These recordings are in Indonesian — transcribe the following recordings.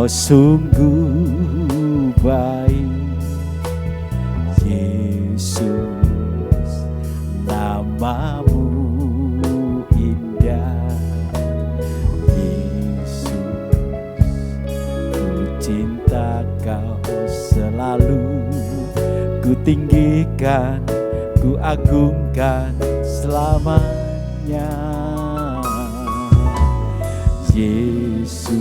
Kau sungguh baik, Yesus, namamu indah. Yesus, ku cinta kau selalu, ku tinggikan, ku agungkan selamanya. Yesus,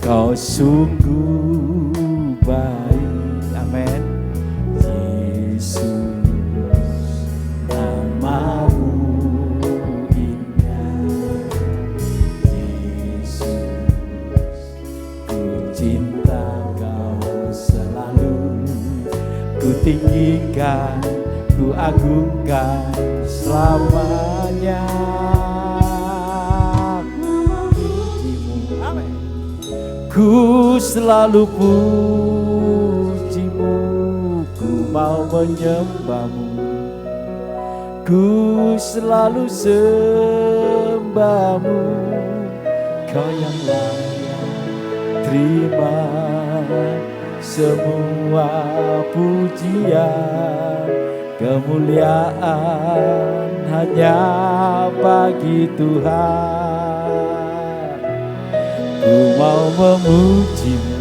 kau sungguh baik. Amin. Yesus, namamu indah. Yesus, ku cinta kau selalu, ku tinggikan, ku agungkan selamanya. Ku selalu pujimu, ku mau menyembahmu, ku selalu sembahmu. Kau yang layak terima semua pujian, kemuliaan hanya bagi Tuhan. Ku mau memujimu,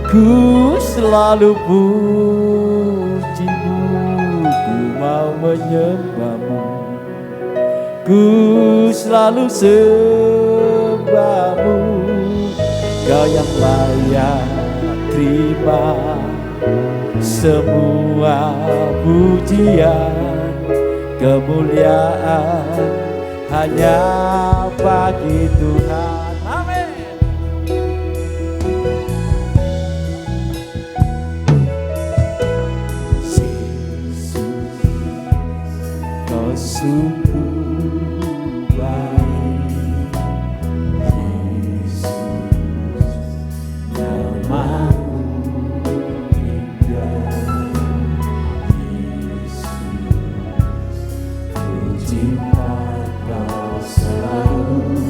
ku selalu pujimu, ku mau menyembahmu, ku selalu sembahmu. Kau yang layak terima semua pujian, kemuliaan hanya bagi Tuhan. Sungguh baik, Yesus, namamu indah. Yesus, ku cinta kau selalu,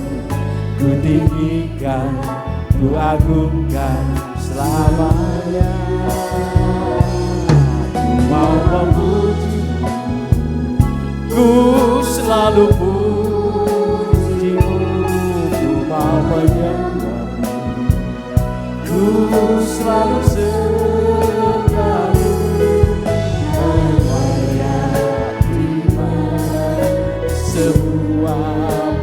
ku tinggikan, ku agungkan selamanya. Ku mau memuji, ku selalu pujimu, ku mau menyembahmu, ku selalu sembahmu. Kau layak terima semua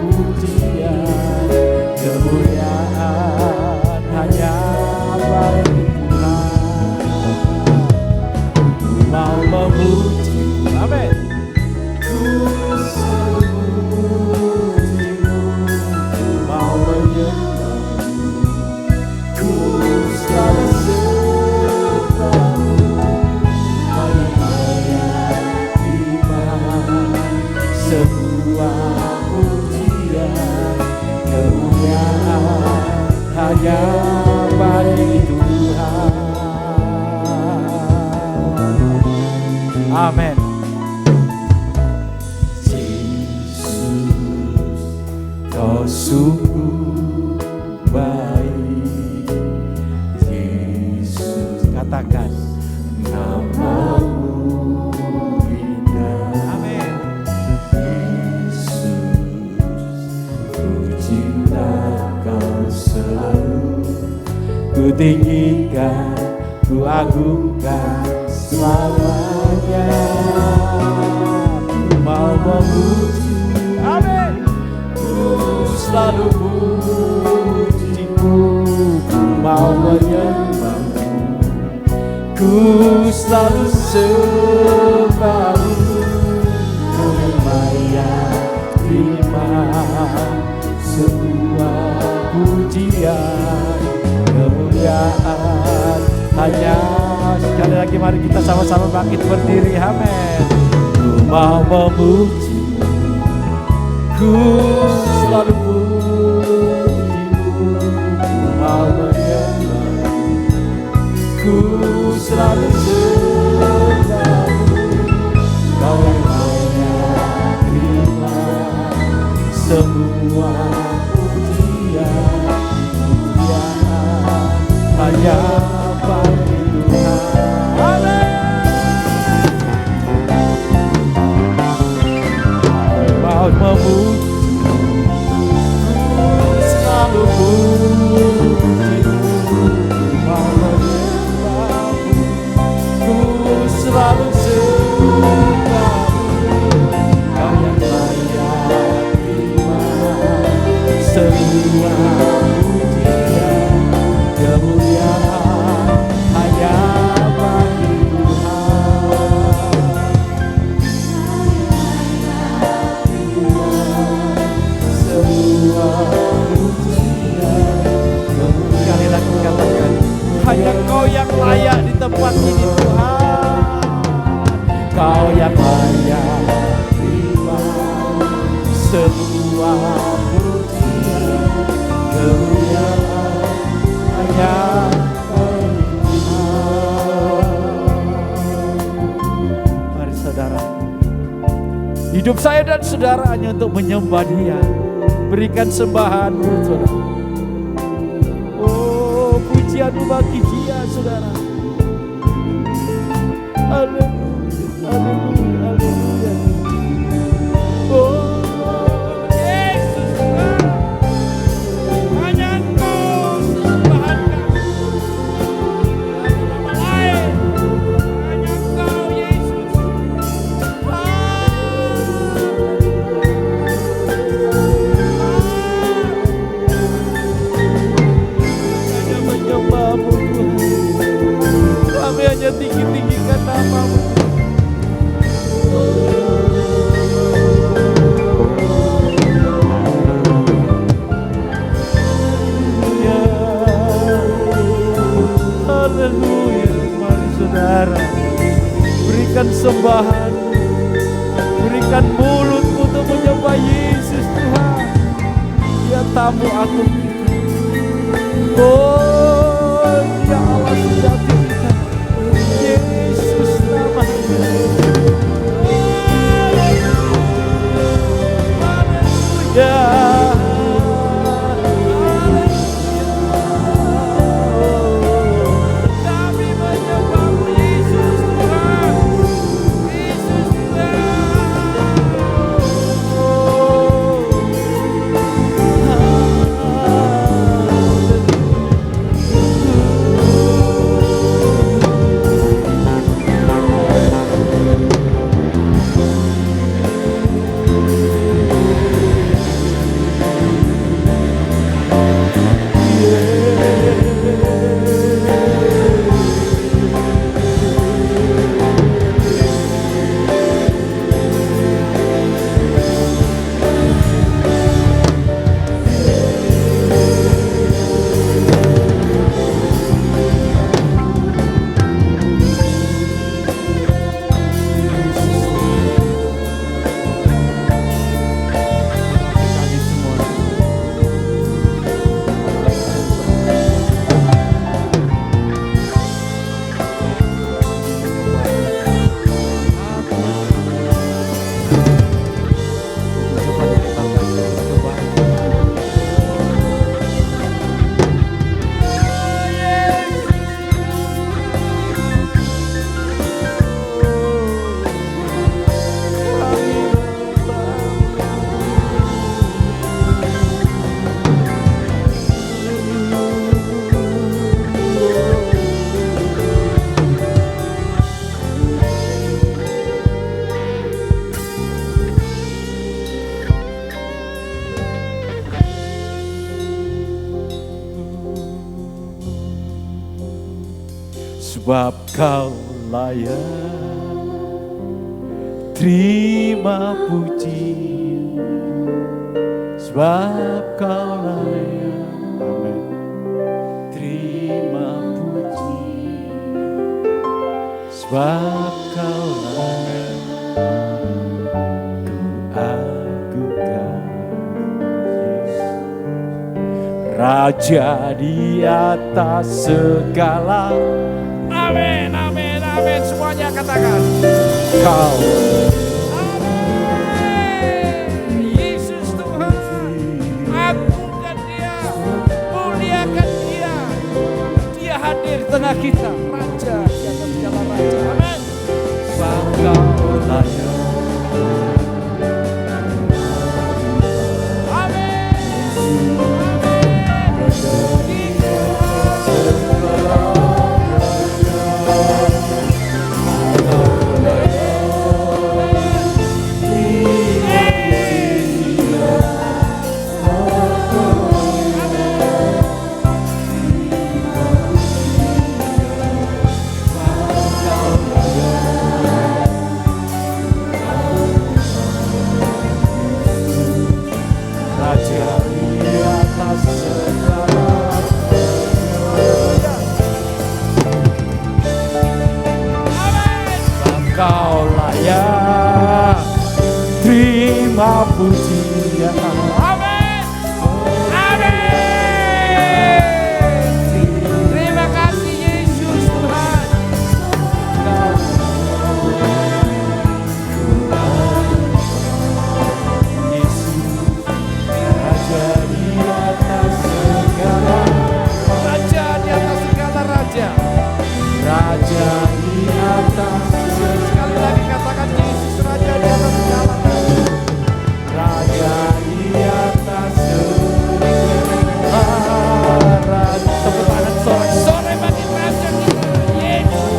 pujian, kemuliaan hanya bagi Tuhan. Ku mau memuji, amin. Hanya bagi Tuhan. Amin. Yesus, kau sungguh baik. Yesus, katakan namamu indah. Amin. Yesus, ku cinta kau selalu, ku tinggikan, ku agungkan selamanya. Ku mau memuji, amin. Ku selalu pujimu, ku mau menyembahmu, ku selalu sembahmu. Kau yang layak terima semua pujian, kemuliaan hanya. Sekali lagi mari kita sama-sama bangkit berdiri, amin. Ku mau memuji, ku selalu pujimu, ku mau menyembahmu, ku selalu sembahmu. Kau yang layak terima semua pujian, hanya bagi Tuhan. Mau memuji, selalu pujimu, mau menyembahmu, ku selalu sembahmu. Kau yang layak terima semua pujian, kemuliaan hanya bagi sekali lagi katakan, hanya Kau yang layak di tempat ini Tuhan. Kau yang layak terima semua pujian, kemuliaan hanya bagi Tuhan. Mari saudara, hidup saya dan saudara hanya untuk menyembah Dia. Berikan sembahan buat saudara. Oh, pujianmu bagi Dia, saudara. Haleluya, haleluya, haleluya. Oh, Yesus, hanya Engkau sembahan kami. Nama lain, hanya Engkau, Yesus. Kami hanya tinggi-tinggikan nama-Mu. Haleluya. Mari saudara, berikan sembahan, berikan mulutmu untuk menyembah Yesus Tuhan. Dia tamu agung kita. Oh, Dia Allah sejati kita. Yesus namanya. Haleluya. Kami menyembah-Mu Yesus Tuhan. Yesus sebab Kau layak terima pujian, sebab Kau layak, amin, terima pujian, sebab Kau layak, ku agungkan Yesus, Raja di atas segala. Amin, amin, amin. Semuanya katakan. Kau. Amin. Yesus Tuhan. Agungkan Dia. Muliakan Dia. Dia hadir Sempurna kita, Raja di atas segala raja. Amin. Engkau layak. Terima pujian. Amin. Amin. Terima kasih Yesus Tuhan. Yesus Raja di atas segala raja, di atas segala raja. Raja di atas. Sekali lagi katakan Yesus Raja di atas segala raja. Raja di atas segala raja. Tepuk tangan sore bagi Raja kita, Yesus.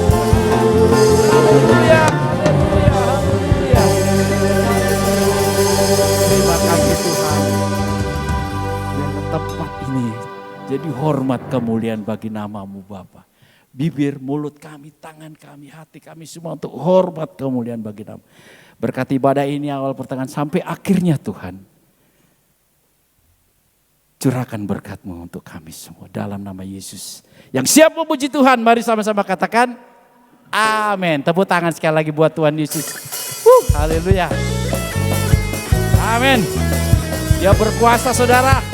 Haleluya, haleluya, haleluya. Terima kasih Tuhan. Yang tempat ini jadi hormat kemuliaan bagi nama-Mu Bapa. Bibir, mulut kami, tangan kami, hati kami semua untuk hormat kemuliaan bagi nama. Berkati ibadah ini awal pertengahan sampai akhirnya Tuhan. Curahkan berkat-Mu untuk kami semua dalam nama Yesus. Yang siap memuji Tuhan, mari sama-sama katakan amin. Tepuk tangan sekali lagi buat Tuhan Yesus. Haleluya. Amin. Dia berkuasa saudara.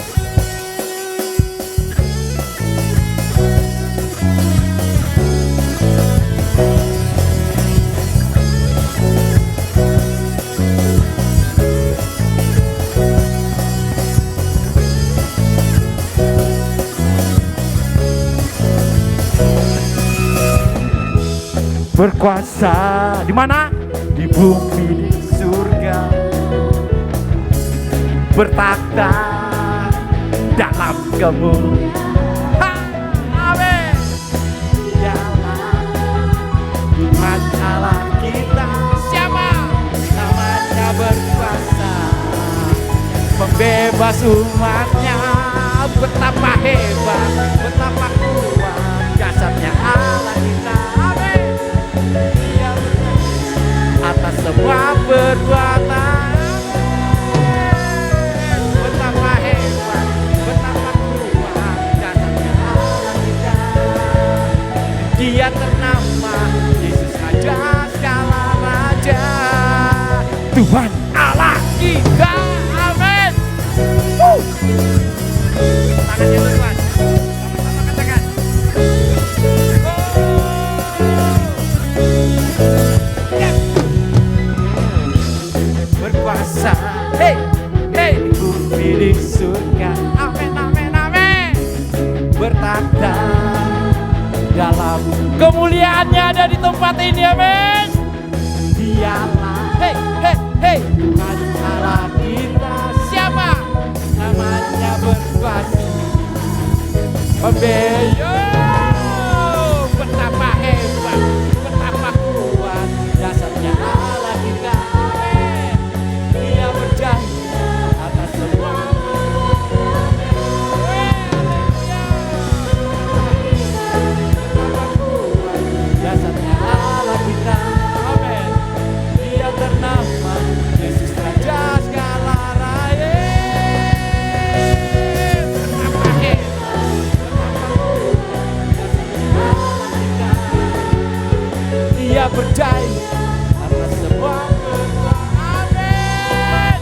Berkuasa di mana? Di bumi, di surga. Bertakhta dalam kemuliaan. Amin. Dialah Tuhan Allah kita. Siapa? Namanya berkuasa, pembebas umatnya. Betapa hebat, betapa kuat jasadnya Allah kita. Dia atas semua perbuatan. Betapa hebat, betapa kuat jasadnya Allah kita. Dia ternama Yesus Raja segala raja, Tuhan Allah kita. Amin. Tangannya Tuhan. Sama-sama katakan. Berkuasa, hey, hey, bumi di surga, amin, amin, amin. Bertakhta dalam kemuliaannya ada di tempat ini, amin. Dialah, hey, hey, hey, Tuhan Allah kita. Siapa? Namanya berkuasa, pembela. Betapa hebat, betapa kuat jasadnya Allah kita. Amin. Dia berjanji atas semua. Betapa kuat jasadnya Allah kita. Amin. Dia ternama Yesus Raja segala raja. Betapa hebat, betapa Dia berjanji atas semua perbuatan. Amin.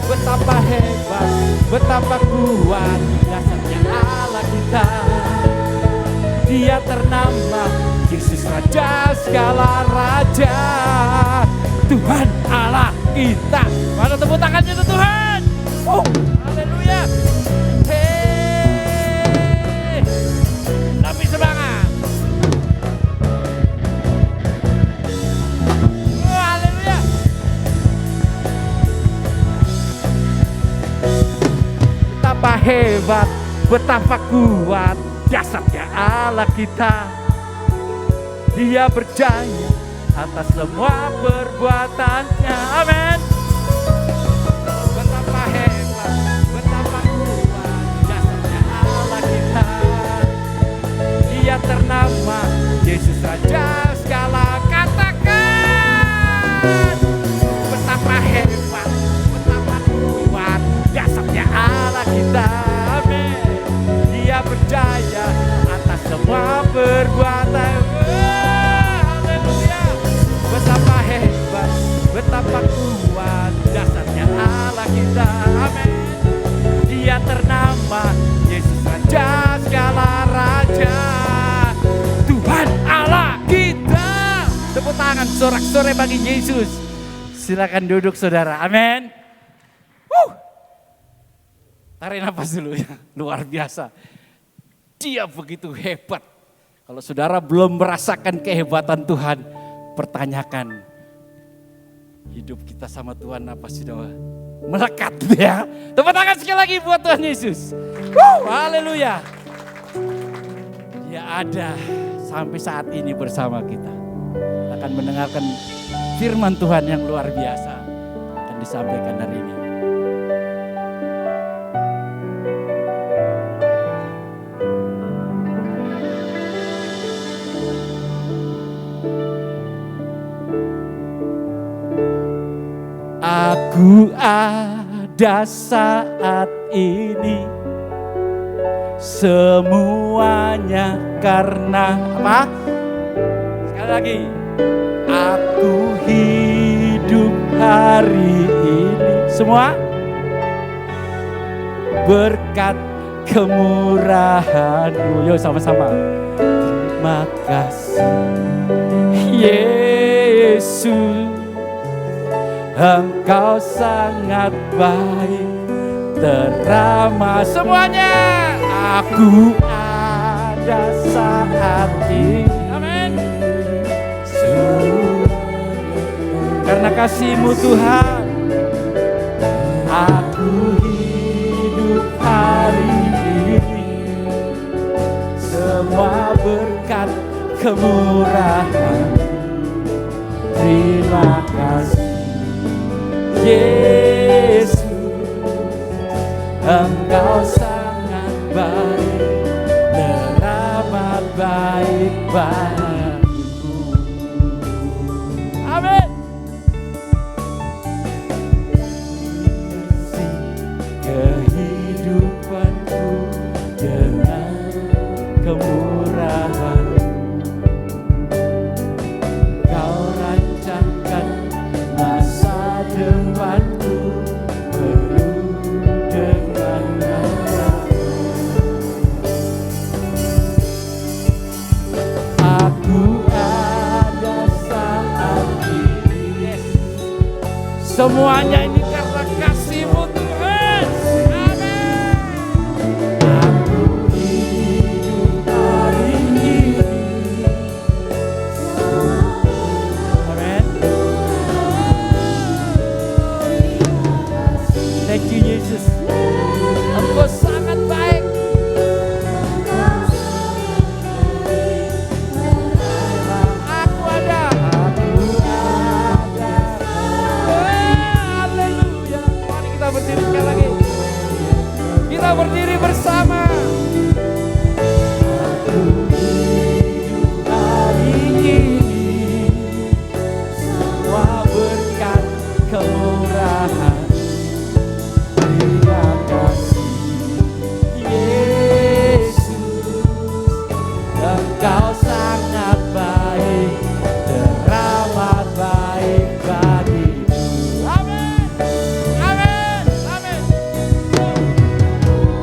Betapa hebat, betapa kuat jasadnya Allah kita. Dia ternama Yesus Raja segala raja, Tuhan Allah kita. Mana tepuk tangannya untuk Tuhan. Haleluya. Hey. Lebih semangat. hebat, betapa kuat dasarnya Allah kita. Dia berjaya atas semua perbuatannya. Amin. Betapa hebat, betapa kuat dasarnya Allah kita. Dia ternama Yesus Raja segala. Katakan betapa hebat, betapa kuat dasarnya Allah kita. Amin. Dia berjaya atas semua perbuatan. Haleluya. Betapa hebat, betapa kuat dasarnya Allah kita. Amin. Dia ternama Yesus Raja segala raja. Tuhan Allah kita. Tepuk tangan sorak-sorai bagi Yesus. Silakan duduk saudara. Amin. Tarik nafas dulu ya. Luar biasa. Dia begitu hebat. Kalau saudara belum merasakan kehebatan Tuhan, pertanyakan hidup kita sama Tuhan apa sudah melekat ya. Tepuk tangan sekali lagi buat Tuhan Yesus. Haleluya. Dia ada sampai saat ini bersama kita. Kita akan mendengarkan firman Tuhan yang luar biasa akan disampaikan hari ini. Aku ada saat ini semuanya karena apa? Sekali lagi. Aku hidup hari ini semua berkat kemurahan-Mu. Yuk sama-sama. Terima kasih Yesus. Engkau sangat baik, terama semuanya. Aku ada saat ini. Amin. Karena kasih-Mu Tuhan, aku hidup hari ini. Semua berkat kemurahan. Terima kasih Yesus, Engkau sangat baik, teramat baik bagiku. Amin. Kehidupanku dengan kemurahan, Kau rancangkan masa depanku penuh dengan harapan. Aku ada saat ini. Semuanya ini karena kasih-Mu Tuhan. Amin. Aku hidup hari ini. Amin. Thank you Yesus. Engkau sangat baik. Aku ada. Haleluya. Mari kita berdiri sekali lagi. Kita berdiri bersama. Aku hidup hari ini. Semua berkat kemurahan. Terima kasih Yesus, Engkau sangat baik, teramat baik bagiku. Amin, amin, amin.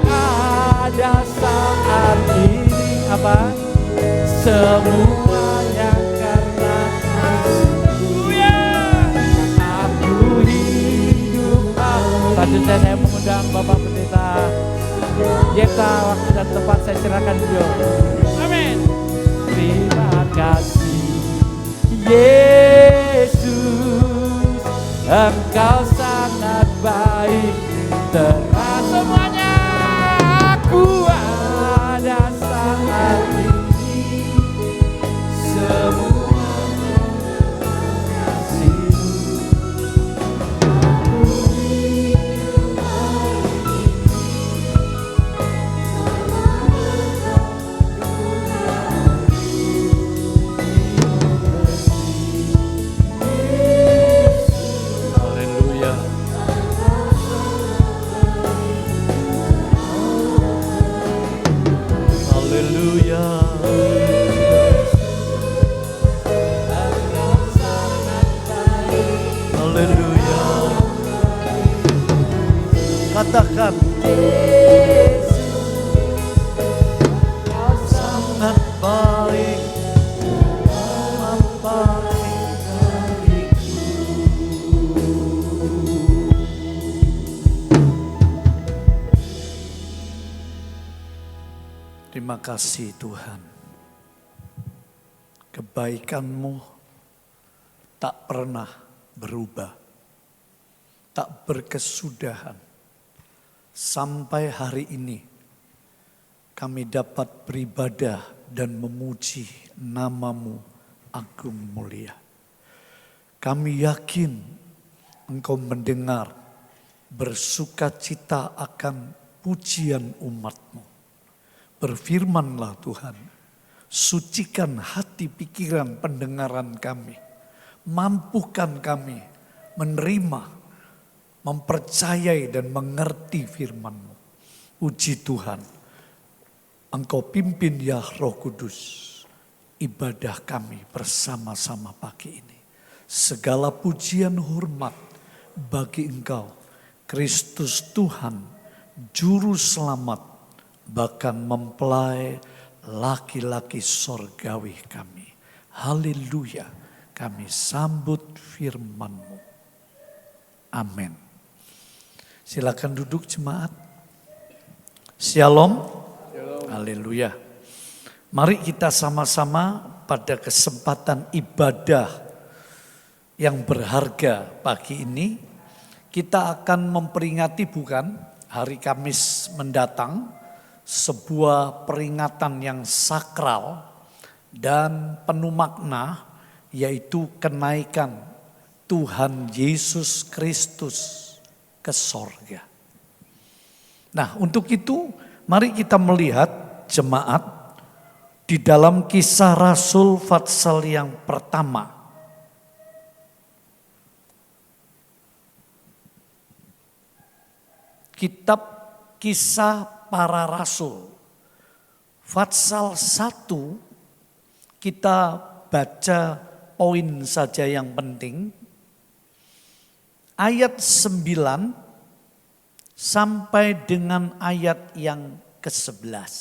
Ada saat ini apa? Semuanya karena kasih-Mu. Aku hidup. Selanjutnya saya mengundang Bapak Pendeta Yeta, waktu dan tempat saya serahkan beliau. Amin. Terima kasih Yesus, Engkau sangat baik, terang semuanya. Haleluya. Katakan, sangat baik, amat baik bagiku. Terima kasih Tuhan. Kebaikan-Mu tak pernah berubah, tak berkesudahan. Sampai hari ini kami dapat beribadah dan memuji nama-Mu agung mulia. Kami yakin Engkau mendengar bersukacita akan pujian umat-Mu. Berfirmanlah Tuhan, sucikan hati pikiran pendengaran kami. Mampukan kami menerima, mempercayai dan mengerti firman-Mu. Puji Tuhan, Engkau pimpin ya Roh Kudus ibadah kami bersama-sama pagi ini. Segala pujian hormat bagi Engkau, Kristus Tuhan, Juru Selamat, bahkan mempelai laki-laki sorgawi kami. Haleluya, kami sambut firman-Mu. Amin. Silakan duduk jemaat. Shalom. Haleluya. Mari kita sama-sama pada kesempatan ibadah yang berharga pagi ini. Kita akan memperingati hari Kamis mendatang. Sebuah peringatan yang sakral dan penuh makna, yaitu kenaikan Tuhan Yesus Kristus ke sorga. Nah, untuk itu mari kita melihat jemaat di dalam Kisah Rasul pasal yang pertama. Kitab Kisah Para Rasul pasal 1, kita baca poin saja yang penting. Ayat 9 sampai dengan ayat yang ke-11.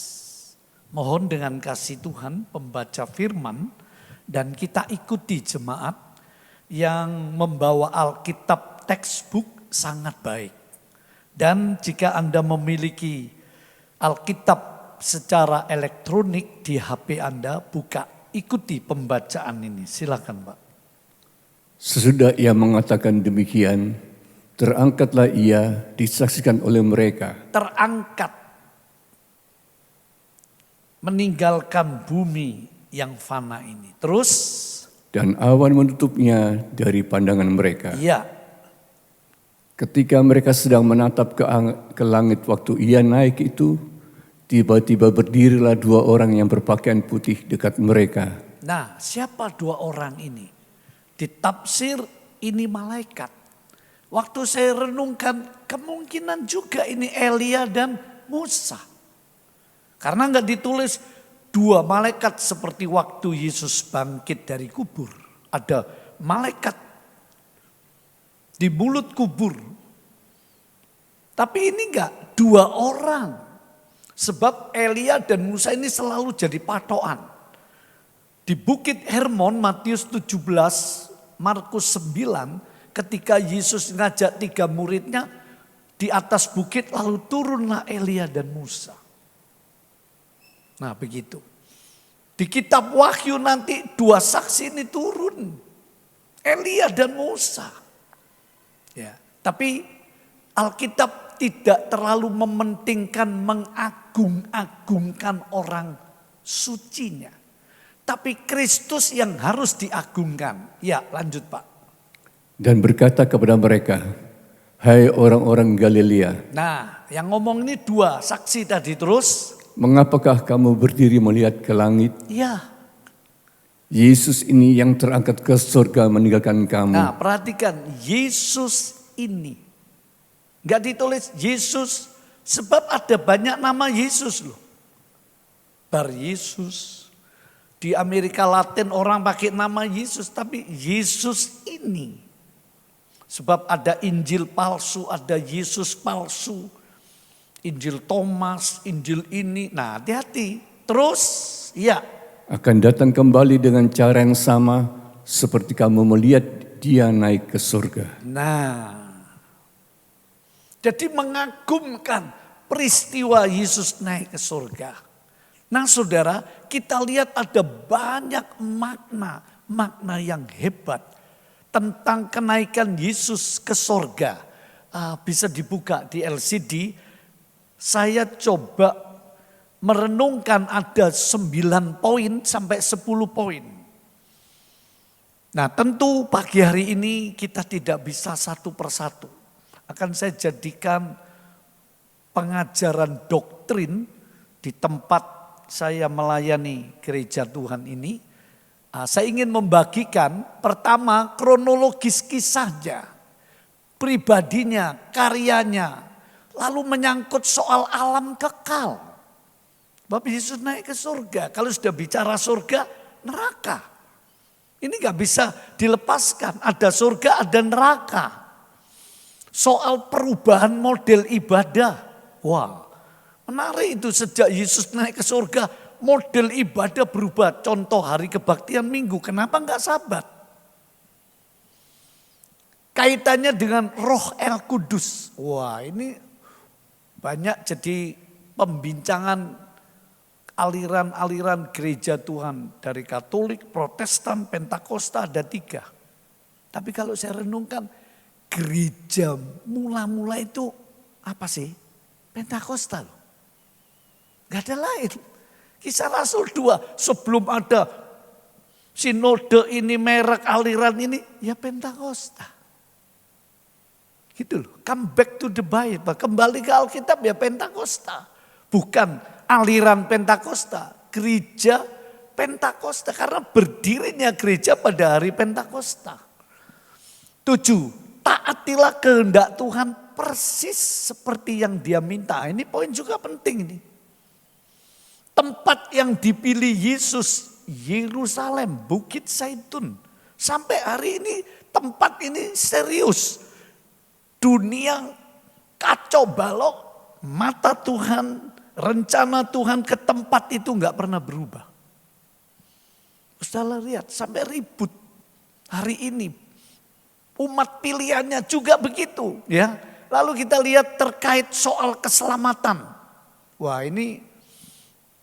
Mohon dengan kasih Tuhan pembaca firman dan kita ikuti jemaat yang membawa Alkitab textbook sangat baik. Dan jika Anda memiliki Alkitab secara elektronik di HP Anda, buka, ikuti pembacaan ini. Silakan Pak. Sesudah ia mengatakan demikian, terangkatlah ia disaksikan oleh mereka. Terangkat, meninggalkan bumi yang fana ini. Terus? Dan awan menutupnya dari pandangan mereka. Iya. Ketika mereka sedang menatap ke langit waktu ia naik itu, tiba-tiba berdirilah dua orang yang berpakaian putih dekat mereka. Nah, siapa dua orang ini? Ditafsir ini malaikat. Waktu saya renungkan, kemungkinan juga ini Elia dan Musa. Karena enggak ditulis dua malaikat seperti waktu Yesus bangkit dari kubur. Ada malaikat di mulut kubur. Tapi ini enggak, dua orang. Sebab Elia dan Musa ini selalu jadi patokan. Di Bukit Hermon, Matius 17, Markus 9, ketika Yesus ngajak 3 muridnya di atas bukit, lalu turunlah Elia dan Musa. Nah begitu. Di kitab Wahyu nanti 2 saksi ini turun. Elia dan Musa. Ya, tapi Alkitab tidak terlalu mementingkan mengagung-agungkan orang sucinya. Tapi Kristus yang harus diagungkan. Ya, lanjut Pak. Dan berkata kepada mereka, hai orang-orang Galilea. Nah, yang ngomong ini 2 saksi tadi terus. Mengapakah kamu berdiri melihat ke langit? Ya. Yesus ini yang terangkat ke surga meninggalkan kamu. Nah, perhatikan Yesus ini. Enggak ditulis Yesus sebab ada banyak nama Yesus loh. Bar Yesus. Di Amerika Latin orang pakai nama Yesus, tapi Yesus ini. Sebab ada Injil palsu, ada Yesus palsu. Injil Thomas, Injil ini. Nah, hati-hati. Terus, ya. Akan datang kembali dengan cara yang sama seperti kamu melihat dia naik ke surga. Nah, jadi mengagumkan peristiwa Yesus naik ke surga. Nah saudara, kita lihat ada banyak makna yang hebat tentang kenaikan Yesus ke surga. Bisa dibuka di LCD, saya coba merenungkan ada 9 poin sampai 10 poin. Nah tentu pagi hari ini kita tidak bisa satu persatu. Akan saya jadikan pengajaran doktrin di tempat saya melayani gereja Tuhan ini. Saya ingin membagikan pertama kronologis kisahnya, pribadinya, karyanya. Lalu menyangkut soal alam kekal. Bapak Yesus naik ke surga. Kalau sudah bicara surga, neraka. Ini gak bisa dilepaskan. Ada surga, ada neraka. Soal perubahan model ibadah. Wah, menarik itu sejak Yesus naik ke surga. Model ibadah berubah. Contoh hari kebaktian minggu. Kenapa gak sabat? Kaitannya dengan Roh El Kudus. Wah, ini banyak jadi pembincangan aliran-aliran gereja Tuhan. Dari Katolik, Protestan, Pentakosta ada 3. Tapi kalau saya renungkan, gereja mula-mula itu apa sih? Pentakosta loh. Gak ada lain. Kisah Rasul 2, sebelum ada sinode ini, merek aliran ini, ya Pentakosta. Gitu loh, come back to the Bible, kembali ke Alkitab ya Pentakosta. Bukan aliran Pentakosta, gereja Pentakosta. Karena berdirinya gereja pada hari Pentakosta. 7, taatilah kehendak Tuhan persis seperti yang dia minta. Ini poin juga penting ini. Tempat yang dipilih Yesus, Yerusalem, Bukit Zaitun. Sampai hari ini tempat ini serius. Dunia kacau balau, mata Tuhan, rencana Tuhan ke tempat itu gak pernah berubah. Saudara lihat sampai ribut hari ini. Umat pilihannya juga begitu. Ya. Lalu kita lihat terkait soal keselamatan. Wah ini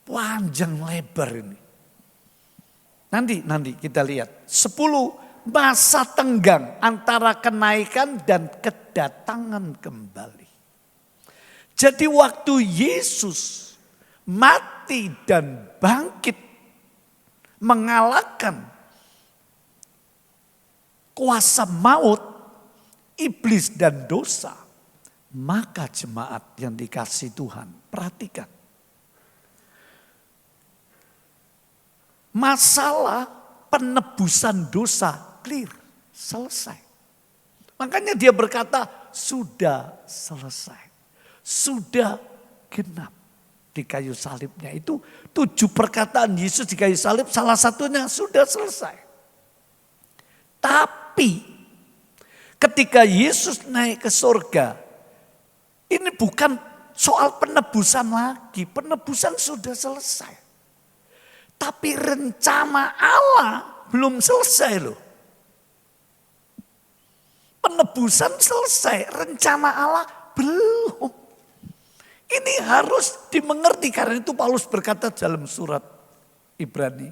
panjang lebar ini. Nanti kita lihat. 10 masa tenggang antara kenaikan dan kedatangan kembali. Jadi waktu Yesus mati dan bangkit mengalahkan kuasa maut, iblis dan dosa, maka jemaat yang dikasihi Tuhan, perhatikan. Masalah penebusan dosa clear, selesai. Makanya dia berkata sudah selesai. Sudah genap di kayu salibnya. Itu 7 perkataan Yesus di kayu salib, salah satunya sudah selesai. Tapi ketika Yesus naik ke surga, ini bukan soal penebusan lagi. Penebusan sudah selesai. Tapi rencana Allah belum selesai loh. Penebusan selesai, rencana Allah belum. Ini harus dimengerti karena itu Paulus berkata dalam surat Ibrani.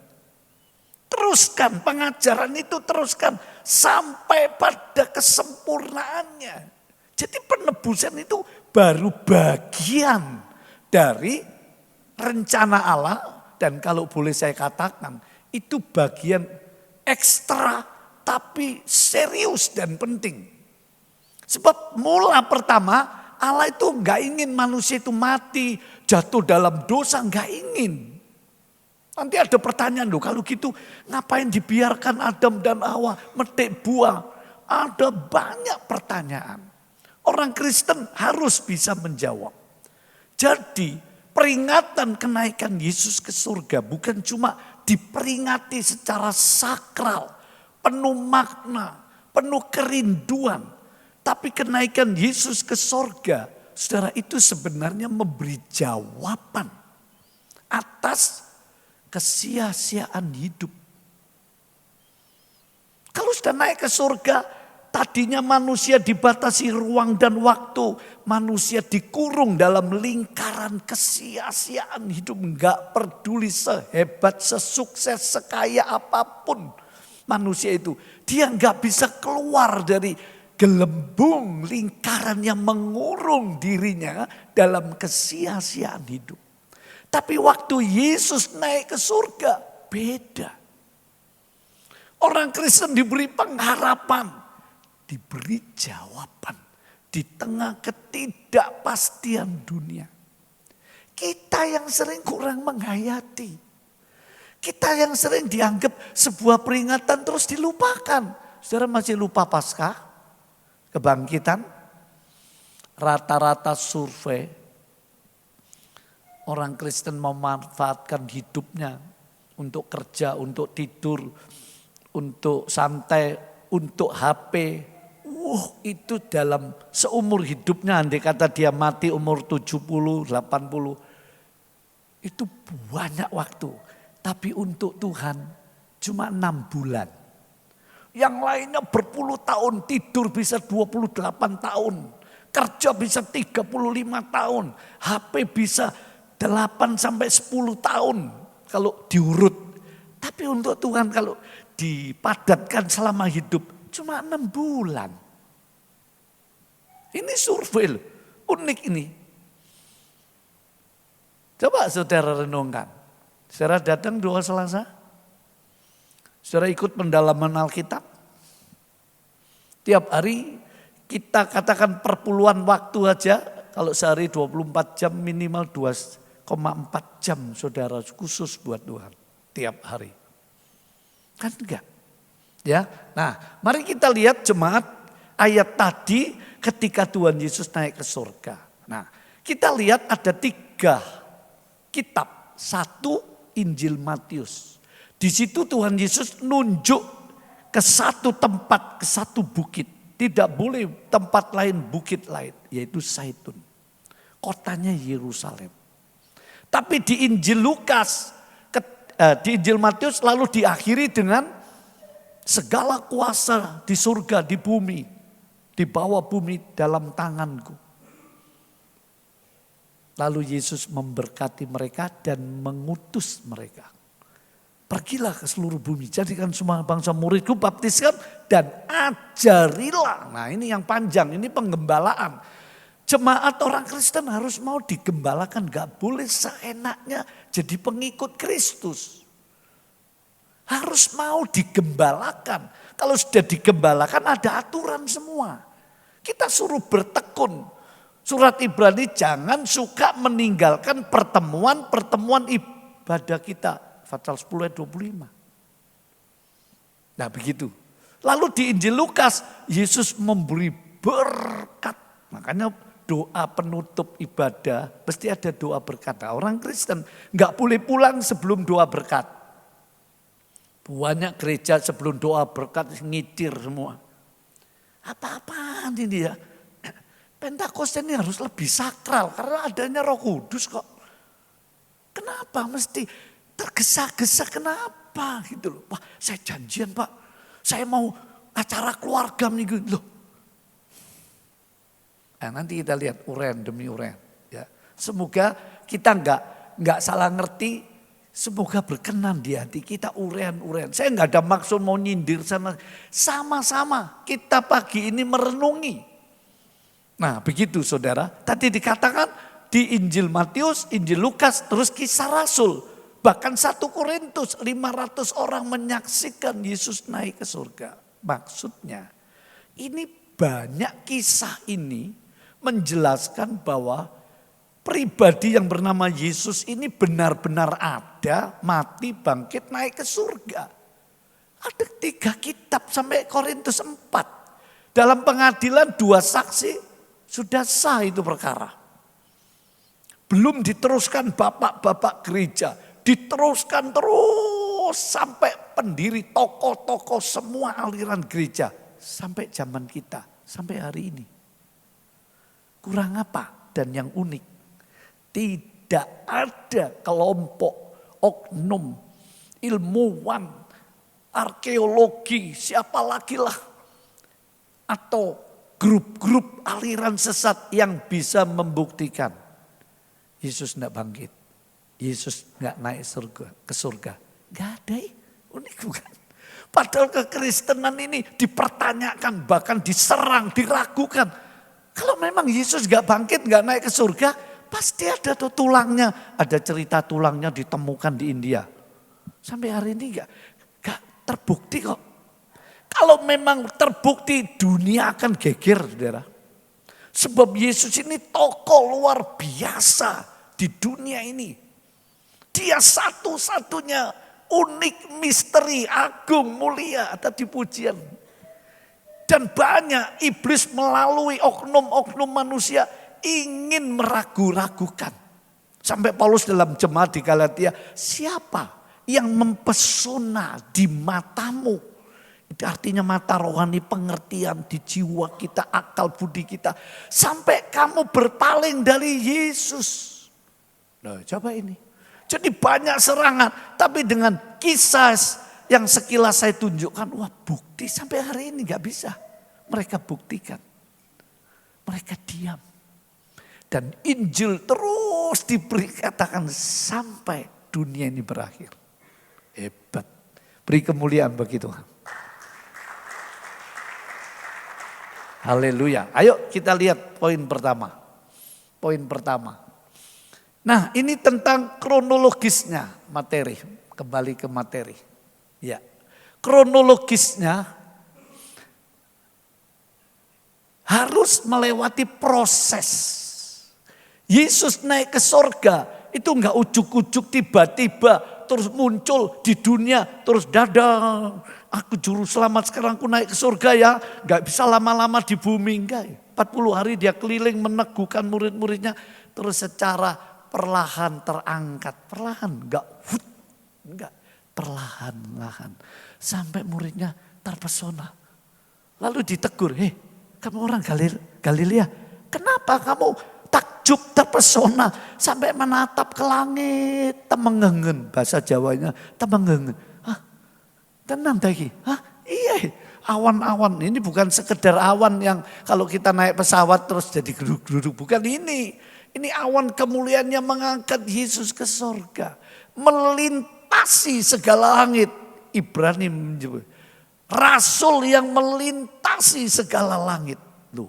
Teruskan pengajaran itu, teruskan sampai pada kesempurnaannya. Jadi penebusan itu baru bagian dari rencana Allah. Dan kalau boleh saya katakan itu bagian ekstra tapi serius dan penting. Sebab mula pertama Allah itu gak ingin manusia itu mati, jatuh dalam dosa, gak ingin. Nanti ada pertanyaan loh, kalau gitu ngapain dibiarkan Adam dan Hawa metik buah? Ada banyak pertanyaan. Orang Kristen harus bisa menjawab. Jadi Peringatan kenaikan Yesus ke surga bukan cuma diperingati secara sakral, penuh makna, penuh kerinduan. Tapi kenaikan Yesus ke surga, saudara, itu sebenarnya memberi jawaban atas kesia-siaan hidup. Kalau sudah naik ke surga, tadinya manusia dibatasi ruang dan waktu. Manusia dikurung dalam lingkaran kesia-siaan hidup. Enggak peduli sehebat, sesukses, sekaya apapun manusia itu. Dia enggak bisa keluar dari gelembung lingkaran yang mengurung dirinya dalam kesia-siaan hidup. Tapi waktu Yesus naik ke surga, beda. Orang Kristen diberi pengharapan, diberi jawaban di tengah ketidakpastian dunia. Kita yang sering kurang menghayati. Kita yang sering dianggap sebuah peringatan terus dilupakan. Saudara masih lupa Paskah, kebangkitan, rata-rata survei orang Kristen memanfaatkan hidupnya untuk kerja, untuk tidur, untuk santai, untuk HP. Itu dalam seumur hidupnya, andai kata dia mati umur 70, 80. Itu banyak waktu. Tapi untuk Tuhan cuma 6 bulan. Yang lainnya berpuluh tahun, tidur bisa 28 tahun. Kerja bisa 35 tahun. HP bisa 8 sampai 10 tahun kalau diurut. Tapi untuk Tuhan kalau dipadatkan selama hidup cuma 6 bulan. Ini survei loh, unik ini. Coba saudara renungkan. Saudara datang 2 Selasa. Saudara ikut pendalaman Alkitab. Tiap hari kita katakan perpuluhan waktu aja. Kalau sehari 24 jam minimal 2,4 jam saudara khusus buat Tuhan. Tiap hari. Kan enggak. Ya, nah mari kita lihat jemaat ayat tadi ketika Tuhan Yesus naik ke surga. Nah kita lihat ada 3 kitab. 1 Injil Matius. Di situ Tuhan Yesus nunjuk ke satu tempat, ke satu bukit. Tidak boleh tempat lain, bukit lain, yaitu Zaitun. Kotanya Yerusalem. Tapi di Injil Lukas, di Injil Matius lalu diakhiri dengan segala kuasa di surga, di bumi, di bawah bumi dalam tanganku. Lalu Yesus memberkati mereka dan mengutus mereka. Pergilah ke seluruh bumi, jadikan semua bangsa muridku, baptiskan dan ajarilah. Nah ini yang panjang, ini penggembalaan. Jemaat orang Kristen harus mau digembalakan, gak boleh seenaknya jadi pengikut Kristus. Harus mau digembalakan. Kalau sudah digembalakan ada aturan semua. Kita suruh bertekun. Surat Ibrani jangan suka meninggalkan pertemuan ibadah kita. Pasal 10 ayat 25. Nah begitu. Lalu di Injil Lukas, Yesus memberi berkat. Makanya doa penutup ibadah, pasti ada doa berkat. Nah, orang Kristen gak boleh pulang sebelum doa berkat. Banyak gereja sebelum doa berkat ngitir semua. Apa-apaan ini ya. Pentakosta ini harus lebih sakral karena adanya Roh Kudus kok. Kenapa mesti tergesa-gesa, kenapa gitu loh. Wah saya janjian Pak, saya mau acara keluarga minggu loh. Nah, nanti kita lihat urean demi urean. Ya. Semoga kita nggak salah ngerti, semoga berkenan di hati kita urean-urean. Saya nggak ada maksud mau nyindir sama-sama kita pagi ini merenungi. Nah begitu saudara, tadi dikatakan di Injil Matius, Injil Lukas, terus Kisah Rasul. Bahkan 1 Korintus 500 orang menyaksikan Yesus naik ke surga. Maksudnya ini banyak kisah ini menjelaskan bahwa pribadi yang bernama Yesus ini benar-benar ada, mati, bangkit, naik ke surga. Ada 3 kitab sampai Korintus 4. Dalam pengadilan 2 saksi sudah sah itu perkara. Belum diteruskan bapak-bapak gereja. Diteruskan terus sampai pendiri tokoh-tokoh semua aliran gereja. Sampai zaman kita, sampai hari ini. Kurang apa? Dan yang unik, tidak ada kelompok, oknum, ilmuwan, arkeologi, siapa lagi lah. Atau grup-grup aliran sesat yang bisa membuktikan Yesus tidak bangkit. Yesus nggak naik ke surga. Nggak ada, unik bukan? Padahal kekristenan ini dipertanyakan, bahkan diserang, diragukan. Kalau memang Yesus nggak bangkit, nggak naik ke surga, pasti ada tuh tulangnya. Ada cerita tulangnya ditemukan di India. Sampai hari ini nggak terbukti kok. Kalau memang terbukti, dunia akan geger, saudara. Sebab Yesus ini tokoh luar biasa di dunia ini. Dia satu-satunya unik, misteri, agung, mulia, tadi pujian. Dan banyak iblis melalui oknum-oknum manusia ingin meragu-ragukan. Sampai Paulus dalam jemaat di Galatia, siapa yang mempesona di matamu? Itu artinya mata rohani, pengertian di jiwa kita, akal budi kita. Sampai kamu berpaling dari Yesus. Nah, coba ini. Jadi banyak serangan. Tapi dengan kisah yang sekilas saya tunjukkan. Wah, bukti sampai hari ini gak bisa. Mereka buktikan. Mereka diam. Dan Injil terus diberitakan sampai dunia ini berakhir. Hebat. Beri kemuliaan bagi Tuhan. Haleluya. Ayo kita lihat poin pertama. Poin pertama. Nah, ini tentang kronologisnya materi. Kembali ke materi. Ya. Kronologisnya harus melewati proses. Yesus naik ke sorga. Itu enggak ujuk-ujuk tiba-tiba terus muncul di dunia. Terus dadah. Aku juru selamat, sekarang aku naik ke surga ya. Gak bisa lama-lama di bumi, enggak. 40 hari dia keliling meneguhkan murid-muridnya. Terus secara perlahan terangkat. Perlahan, enggak. Perlahan-lahan. Sampai muridnya terpesona. Lalu ditegur, kamu orang Galilea. Kenapa kamu takjub terpesona sampai menatap ke langit? Temengengen, bahasa Jawanya temengengen. Tenang lagi, iya awan-awan ini bukan sekedar awan yang kalau kita naik pesawat terus jadi geruduk-geruduk. Bukan ini. Ini awan kemuliaan yang mengangkat Yesus ke sorga. Melintasi segala langit. Ibrani menyebut. Rasul yang melintasi segala langit. Loh.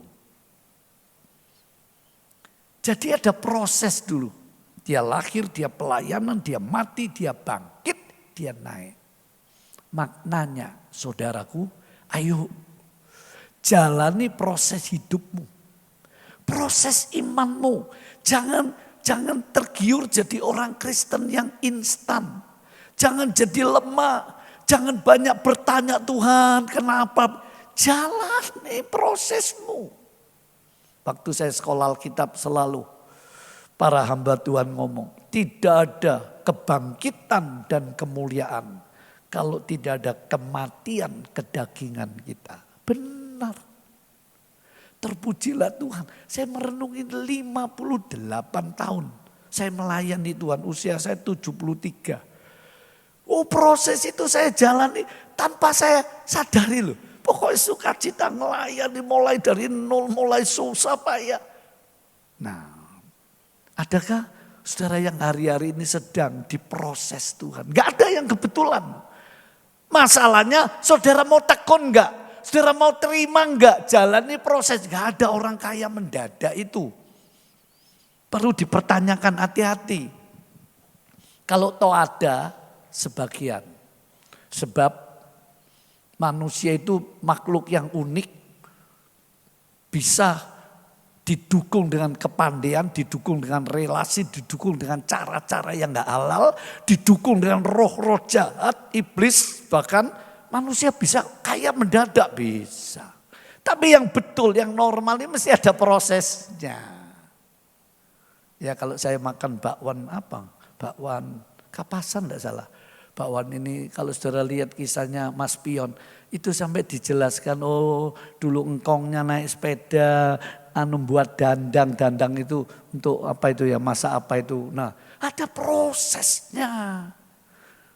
Jadi ada proses dulu. Dia lahir, dia pelayanan, dia mati, dia bangkit, dia naik. Maknanya saudaraku, ayo jalani proses hidupmu. Proses imanmu. Jangan tergiur jadi orang Kristen yang instan. Jangan jadi lemah. Jangan banyak bertanya Tuhan kenapa. Jalani prosesmu. Waktu saya sekolah Alkitab selalu para hamba Tuhan ngomong. Tidak ada kebangkitan dan kemuliaan. Kalau tidak ada kematian kedagingan kita. Benar. Terpujilah Tuhan. Saya merenungi 58 tahun. Saya melayani Tuhan. Usia saya 73. Oh, proses itu saya jalani tanpa saya sadari loh. Pokoknya sukacita melayani mulai dari nol. Mulai susah payah. Nah, adakah saudara yang hari-hari ini sedang diproses Tuhan? Gak ada yang kebetulan. Masalahnya saudara mau tekun enggak? Saudara mau terima enggak? Jalani proses. Enggak ada orang kaya mendadak itu. Perlu dipertanyakan hati-hati. Kalau toh ada sebagian. Sebab manusia itu makhluk yang unik. Bisa didukung dengan kepandaian, didukung dengan relasi, didukung dengan cara-cara yang gak halal, didukung dengan roh-roh jahat, iblis, bahkan manusia bisa kaya mendadak bisa. Tapi yang betul, yang normal ini mesti ada prosesnya. Ya kalau saya makan bakwan apa? Bakwan Kapasan enggak salah. Bakwan ini kalau saudara lihat kisahnya Mas Pion. Itu sampai dijelaskan, oh dulu engkongnya naik sepeda. Buat dandang itu untuk apa itu ya, masak apa itu. Nah ada prosesnya.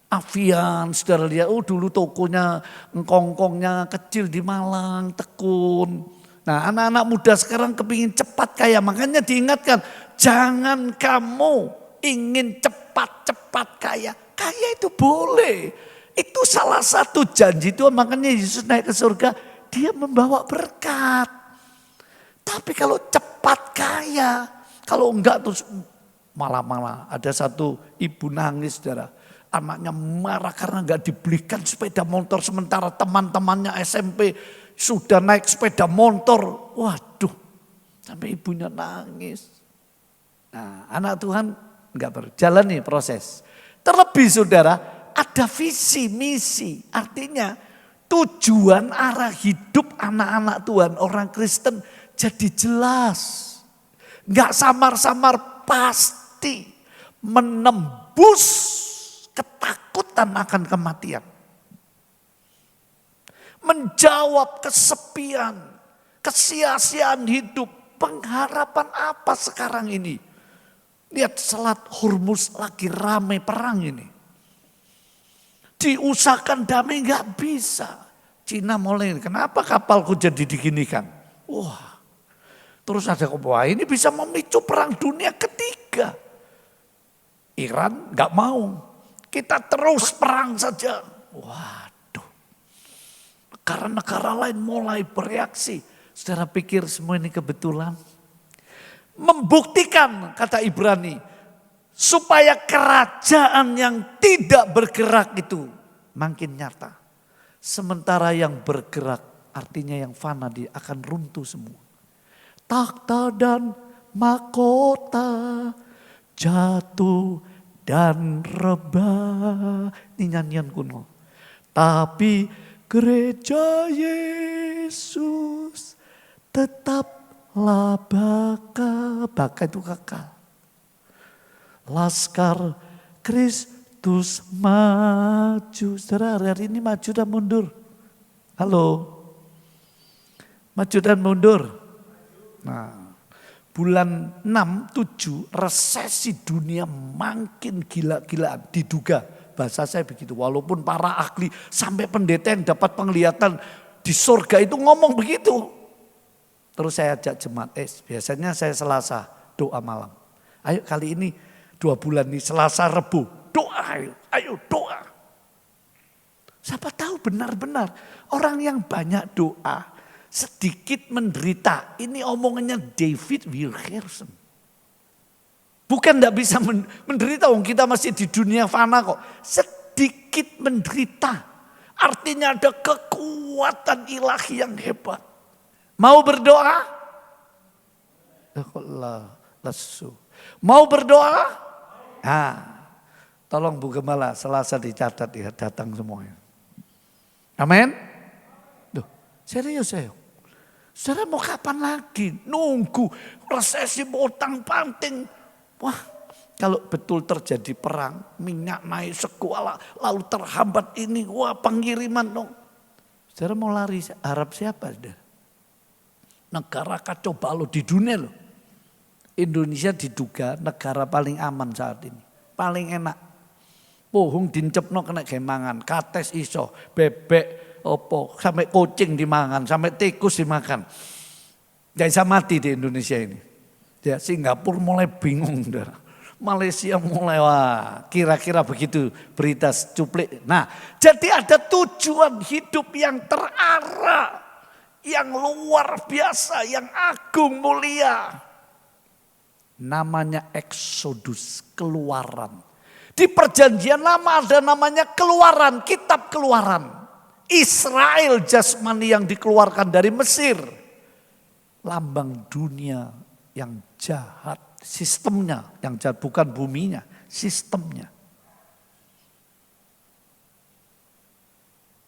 Avian, saudara lihat, oh dulu tokonya engkong-engkongnya kecil di Malang, tekun. Nah anak-anak muda sekarang kepingin cepat kaya, makanya diingatkan, jangan kamu ingin cepat-cepat kaya. Kaya itu boleh, itu salah satu janji Tuhan, makanya Yesus naik ke surga, dia membawa berkat. Tapi kalau cepat kaya, kalau enggak terus malah ada satu ibu nangis saudara. Anaknya marah karena enggak dibelikan sepeda motor sementara teman-temannya SMP sudah naik sepeda motor. Waduh, sampai ibunya nangis. Nah, anak Tuhan enggak berjalan nih proses. Terlebih saudara, ada visi misi. Artinya tujuan arah hidup anak-anak Tuhan, orang Kristen jadi jelas. Enggak samar-samar, pasti menembus ketakutan akan kematian. Menjawab kesepian, kesia-siaan hidup. Pengharapan apa sekarang ini? Lihat Selat Hormuz lagi ramai perang ini. Diusahakan damai gak bisa. Cina mulai, kenapa kapalku jadi diginikan? Wah, terus ada wah ini bisa memicu perang dunia ketiga. Iran gak mau. Kita terus perang saja. Waduh. Negara-negara lain mulai bereaksi. Saudara pikir semua ini kebetulan? Membuktikan, kata Ibrani, supaya kerajaan yang tidak bergerak itu makin nyata. Sementara yang bergerak, artinya yang fana, dia akan runtuh semua. Takhta dan mahkota jatuh dan rebah. Ini nyanyian kuno. Tapi gereja Yesus tetaplah baka itu kekal. Laskar Kristus maju. Saudara hari ini maju dan mundur. Halo. Maju dan mundur. Nah, bulan 6, 7 resesi dunia makin gila-gilaan diduga. Bahasa saya begitu. Walaupun para ahli sampai pendeta yang dapat penglihatan di surga itu ngomong begitu. Terus saya ajak jemaat. Biasanya saya Selasa doa malam. Ayo kali ini 2 bulan ini Selasa Rebu. Doa ayo doa. Siapa tahu benar-benar orang yang banyak doa. Sedikit menderita. Ini omongannya David Wilkerson. Bukan tidak bisa menderita. Kita masih di dunia fana kok. Sedikit menderita. Artinya ada kekuatan ilahi yang hebat. Mau berdoa? Lesu. Mau berdoa? Nah, tolong Bu Gembala Selasa dicatat ya, datang semuanya. Amin. Serius saya. Saudara mau kapan lagi? Nunggu resesi utang panting. Wah, kalau betul terjadi perang, minyak naik sekuala, lalu terhambat ini, wah pengiriman dong. Saudara mau lari harap siapa? Saudara? Negara kacau balau di dunia loh. Indonesia diduga negara paling aman saat ini. Paling enak. Pohong dincepno kena gemangan, kates iso, bebek, opo, sampai kucing dimakan, sampai tikus dimakan. Gak bisa mati di Indonesia ini. Ya, Singapura mulai bingung. Malaysia mulai wah, kira-kira begitu berita cuplik. Nah, jadi ada tujuan hidup yang terarah, yang luar biasa, yang agung mulia. Namanya Exodus, keluaran. Di perjanjian lama ada namanya keluaran, kitab keluaran. Israel jasmani yang dikeluarkan dari Mesir. Lambang dunia yang jahat. Sistemnya yang jahat, bukan buminya, sistemnya.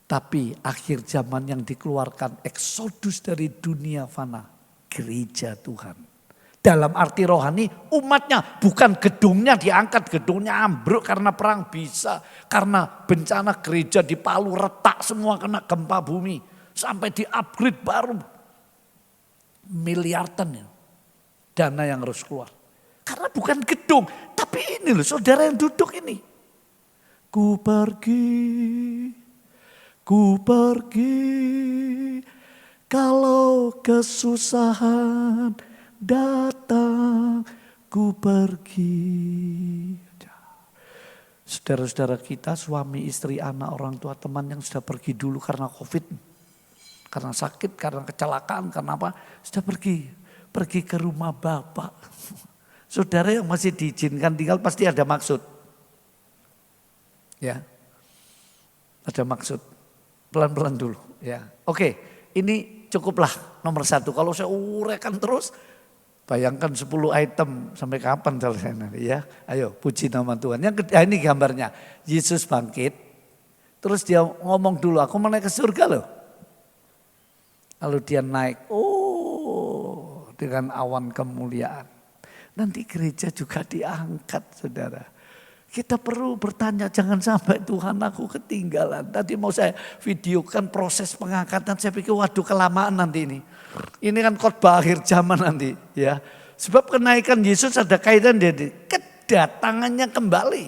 Tapi akhir zaman yang dikeluarkan Exodus dari dunia fana. Gereja Tuhan. Dalam arti rohani umatnya, bukan gedungnya diangkat, gedungnya ambruk karena perang bisa. Karena bencana gereja di Palu retak semua kena gempa bumi. Sampai di upgrade baru miliaran ya, dana yang harus keluar. Karena bukan gedung, tapi ini loh saudara yang duduk ini. Ku pergi, kalau kesusahan datang, ku pergi. Saudara-saudara kita, suami, istri, anak, orang tua, teman yang sudah pergi dulu karena COVID. Karena sakit, karena kecelakaan, karena apa? Sudah pergi ke rumah Bapak. Saudara yang masih diizinkan tinggal pasti ada maksud. Ya, ada maksud. Pelan-pelan dulu. Ya, oke, ini cukuplah nomor 1. Kalau saya uraikan terus, bayangkan 10 item sampai kapan selesai nanti ya. Ayo puji nama Tuhan. Yang kedua ini gambarnya. Yesus bangkit. Terus dia ngomong dulu, aku mau naik ke surga loh. Lalu dia naik. Dengan awan kemuliaan. Nanti gereja juga diangkat saudara. Kita perlu bertanya, jangan sampai Tuhan aku ketinggalan. Tadi mau saya videokan proses pengangkatan, saya pikir waduh kelamaan nanti ini. Ini kan khotbah akhir zaman nanti ya. Sebab kenaikan Yesus ada kaitan dari kedatangannya kembali.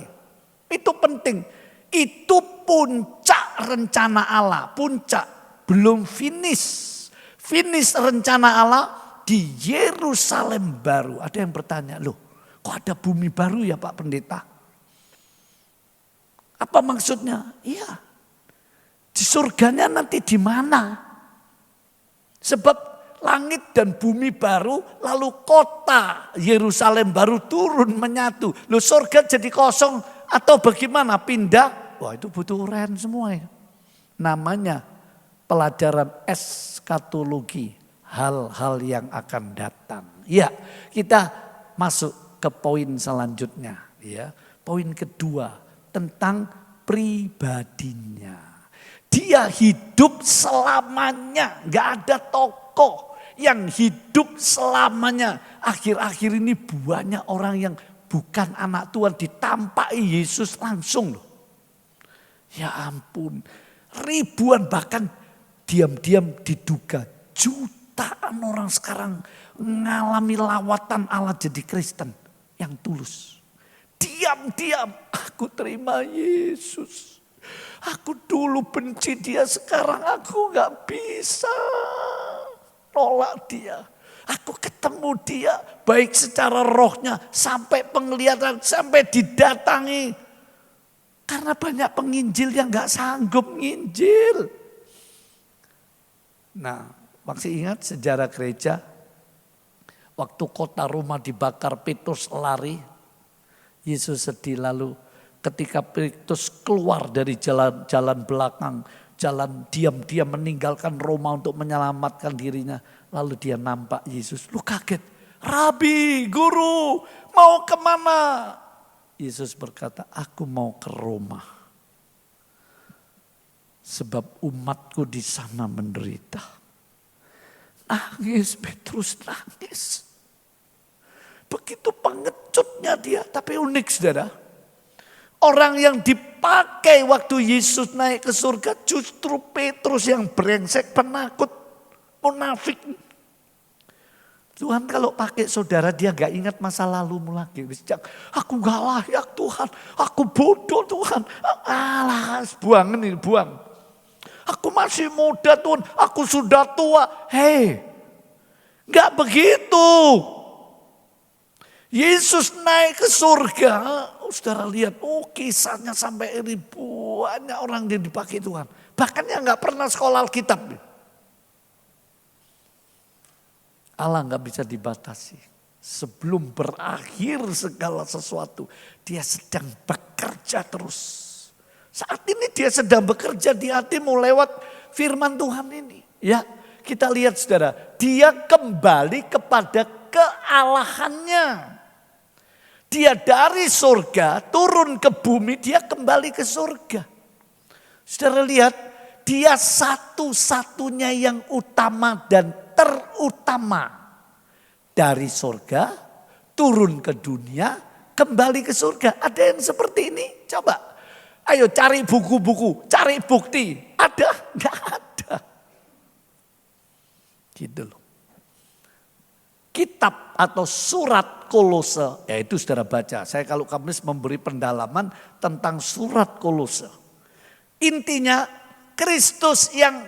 Itu penting. Itu puncak rencana Allah. Puncak, belum finish. Finish rencana Allah di Yerusalem baru. Ada yang bertanya, loh kok ada bumi baru ya Pak Pendeta? Apa maksudnya? Iya, di surganya nanti di mana? Sebab langit dan bumi baru, lalu kota Yerusalem baru turun menyatu. Loh surga jadi kosong atau bagaimana? Pindah? Wah itu butuh uraian semua ya. Namanya pelajaran eskatologi, hal-hal yang akan datang. Ya, kita masuk ke poin selanjutnya. Ya, poin kedua. Tentang pribadinya. Dia hidup selamanya. Gak ada tokoh yang hidup selamanya. Akhir-akhir ini banyak orang yang bukan anak Tuhan ditampai Yesus langsung loh. Ya ampun. Ribuan bahkan diam-diam diduga. Jutaan orang sekarang mengalami lawatan Allah jadi Kristen yang tulus. Diam-diam aku terima Yesus. Aku dulu benci dia, sekarang aku gak bisa nolak dia. Aku ketemu dia baik secara rohnya sampai penglihatan, sampai didatangi. Karena banyak penginjil yang gak sanggup nginjil. Nah, masih ingat sejarah gereja? Waktu kota Roma dibakar, Petrus lari. Yesus sedih, lalu ketika Petrus keluar dari jalan belakang, jalan diam-diam meninggalkan Roma untuk menyelamatkan dirinya. Lalu dia nampak Yesus, lu kaget, Rabi, guru, mau kemana? Yesus berkata, aku mau ke Roma. Sebab umatku di sana menderita. Nangis, Petrus nangis. Begitu pengecutnya dia, tapi unik saudara. Orang yang dipakai waktu Yesus naik ke surga justru Petrus yang brengsek, penakut, munafik. Tuhan kalau pakai saudara dia gak ingat masa lalumu lagi. Aku gak layak Tuhan, aku bodoh Tuhan. Alah, buang ini, buang. Aku masih muda Tuhan, aku sudah tua. Hei, gak begitu. Yesus naik ke surga, saudara lihat, kisahnya sampai ribuannya orang yang dipakai Tuhan. Bahkan yang gak pernah sekolah Alkitab. Allah gak bisa dibatasi. Sebelum berakhir segala sesuatu, dia sedang bekerja terus. Saat ini dia sedang bekerja di hatimu lewat firman Tuhan ini. Ya, kita lihat saudara, dia kembali kepada kealahannya. Dia dari surga turun ke bumi, dia kembali ke surga. Saudara lihat, dia satu-satunya yang utama dan terutama. dari surga, turun ke dunia, kembali ke surga. Ada yang seperti ini? Coba. Ayo cari buku-buku, cari bukti. Ada? Enggak ada. Gitu loh. Kitab atau surat Kolose, yaitu saudara baca. Saya kalau Kamis memberi pendalaman tentang surat Kolose. Intinya Kristus yang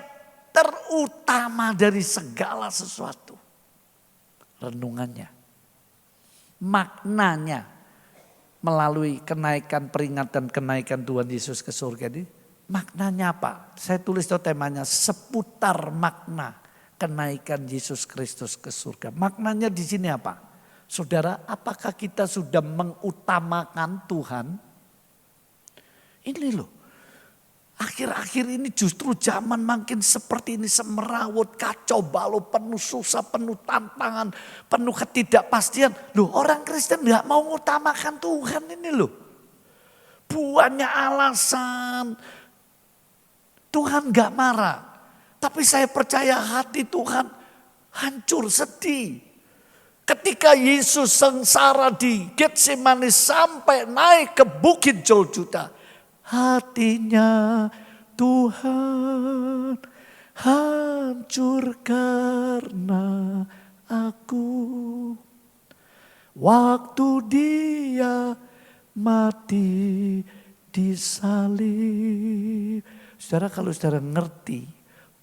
terutama dari segala sesuatu. Renungannya, maknanya melalui kenaikan peringatan kenaikan Tuhan Yesus ke surga ini. Maknanya apa? Saya tulis itu temanya seputar makna kenaikan Yesus Kristus ke surga. Maknanya di sini apa? Saudara, apakah kita sudah mengutamakan Tuhan? Ini loh. Akhir-akhir ini justru zaman makin seperti ini, semerawut, kacau balau, penuh susah, penuh tantangan, penuh ketidakpastian. Loh, orang Kristen gak mau mengutamakan Tuhan ini loh. Banyak alasan. Tuhan gak marah. Tapi saya percaya hati Tuhan hancur, sedih. Ketika Yesus sengsara di Getsemani sampai naik ke Bukit Golgota. Hatinya Tuhan hancur karena aku. Waktu dia mati disalib. Saudara, kalau saudara ngerti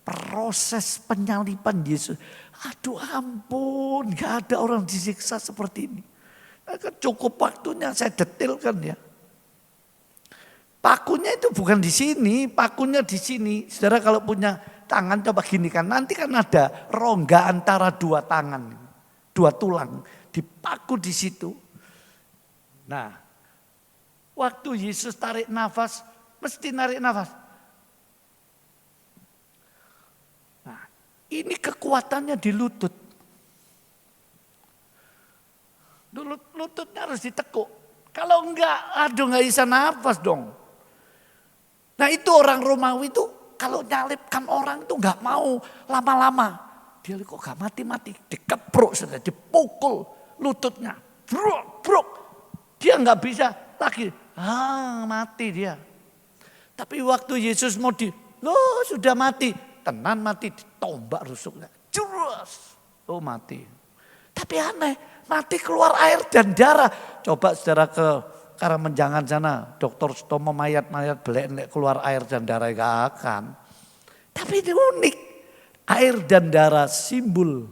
proses penyaliban Yesus. Aduh ampun, gak ada orang disiksa seperti ini. Cukup waktunya saya detailkan ya. Pakunya itu bukan di sini, pakunya di sini. Saudara kalau punya tangan coba gini kan, nanti kan ada rongga antara dua tangan, dua tulang, dipaku di situ. Nah, waktu Yesus tarik nafas, mesti narik nafas. Nah, ini kekuatannya di lutut. Lututnya harus ditekuk. Kalau enggak, aduh enggak bisa nafas dong. Nah itu orang Romawi itu kalau nyalibkan orang itu nggak mau lama-lama. Dia kok gak mati-mati, dikepruk sudah, dipukul lututnya. Brok. Dia nggak bisa lagi, mati dia. Tapi waktu Yesus mau sudah mati. Tenan mati, ditombak rusuknya. Jelas, mati. Tapi aneh, mati keluar air dan darah. Coba saudara ke Karangmenjangan sana, Dokter Sutomo mayat-mayat belek keluar air dan darah gak akan. Tapi ini unik, air dan darah simbol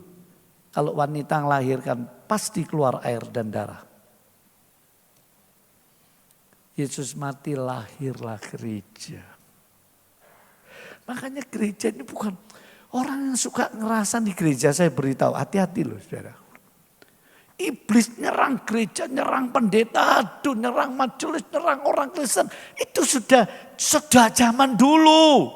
kalau wanita melahirkan pasti keluar air dan darah. Yesus mati, lahirlah gereja. Makanya gereja ini bukan orang yang suka ngerasa di gereja, saya beritahu hati-hati loh saudara. Iblis nyerang gereja, nyerang pendeta, nyerang majelis, nyerang orang Kristen. Itu sudah zaman dulu.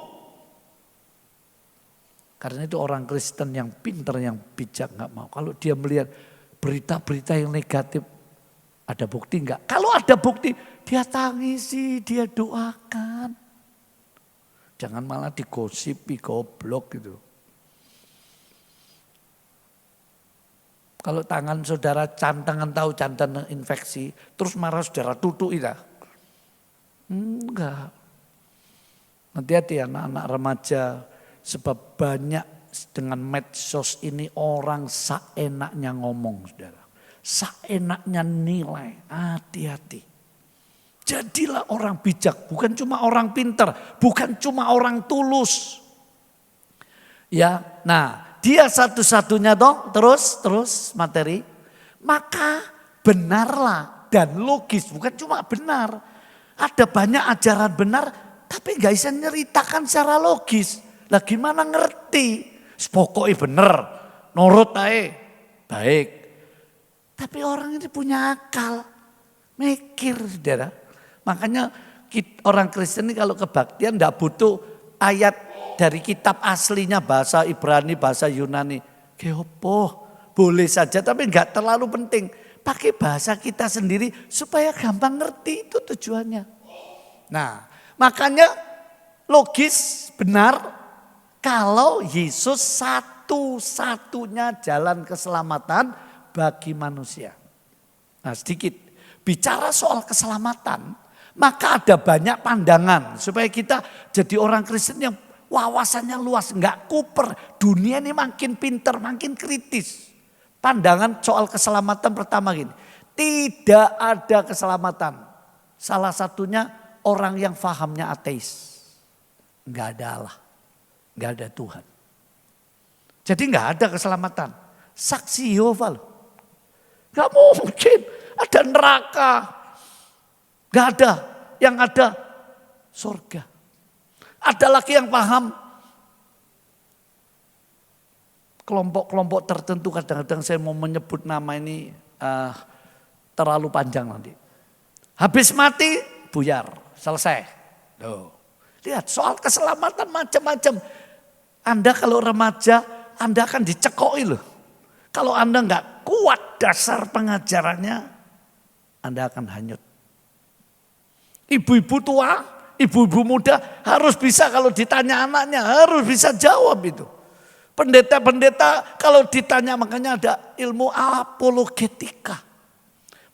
Karena itu orang Kristen yang pintar, yang bijak gak mau. Kalau dia melihat berita-berita yang negatif, ada bukti enggak? Kalau ada bukti, dia tangisi, dia doakan. Jangan malah digosipi, goblok gitu. Kalau tangan saudara cantangan tahu jantan infeksi, terus marah saudara tutup itu. Enggak. Hati-hati anak-anak remaja, sebab banyak dengan medsos ini orang seenaknya ngomong saudara. Seenaknya nilai, hati-hati. Jadilah orang bijak, bukan cuma orang pintar, bukan cuma orang tulus. Ya, nah. Dia satu-satunya dong, terus materi. Maka benarlah dan logis, bukan cuma benar. Ada banyak ajaran benar, tapi gak bisa nyeritakan secara logis. Lah gimana ngerti? Pokoknya bener, nurut aja, baik. Tapi orang ini punya akal, mikir saudara. Makanya orang Kristen ini kalau kebaktian gak butuh ayat dari kitab aslinya bahasa Ibrani, bahasa Yunani. Keopo, boleh saja tapi enggak terlalu penting. Pakai bahasa kita sendiri supaya gampang ngerti, itu tujuannya. Nah, makanya logis benar kalau Yesus satu-satunya jalan keselamatan bagi manusia. Nah sedikit bicara soal keselamatan, maka ada banyak pandangan supaya kita jadi orang Kristen yang wawasannya luas, nggak kuper. Dunia ini makin pinter, makin kritis. Pandangan soal keselamatan pertama gini, tidak ada keselamatan. Salah satunya orang yang fahamnya ateis. Nggak ada Allah, nggak ada Tuhan. Jadi nggak ada keselamatan. Saksi Yehova loh. Nggak mungkin ada neraka. Nggak ada. Yang ada surga. Ada lagi yang paham. Kelompok-kelompok tertentu, kadang-kadang saya mau menyebut nama ini terlalu panjang nanti. Habis mati buyar, selesai. Tuh. Lihat soal keselamatan macam-macam. Anda kalau remaja, Anda akan dicekoi loh. Kalau Anda nggak kuat dasar pengajarannya, Anda akan hanyut. Ibu-ibu tua, ibu-ibu muda harus bisa kalau ditanya anaknya, harus bisa jawab itu. Pendeta-pendeta kalau ditanya, makanya ada ilmu apologetika.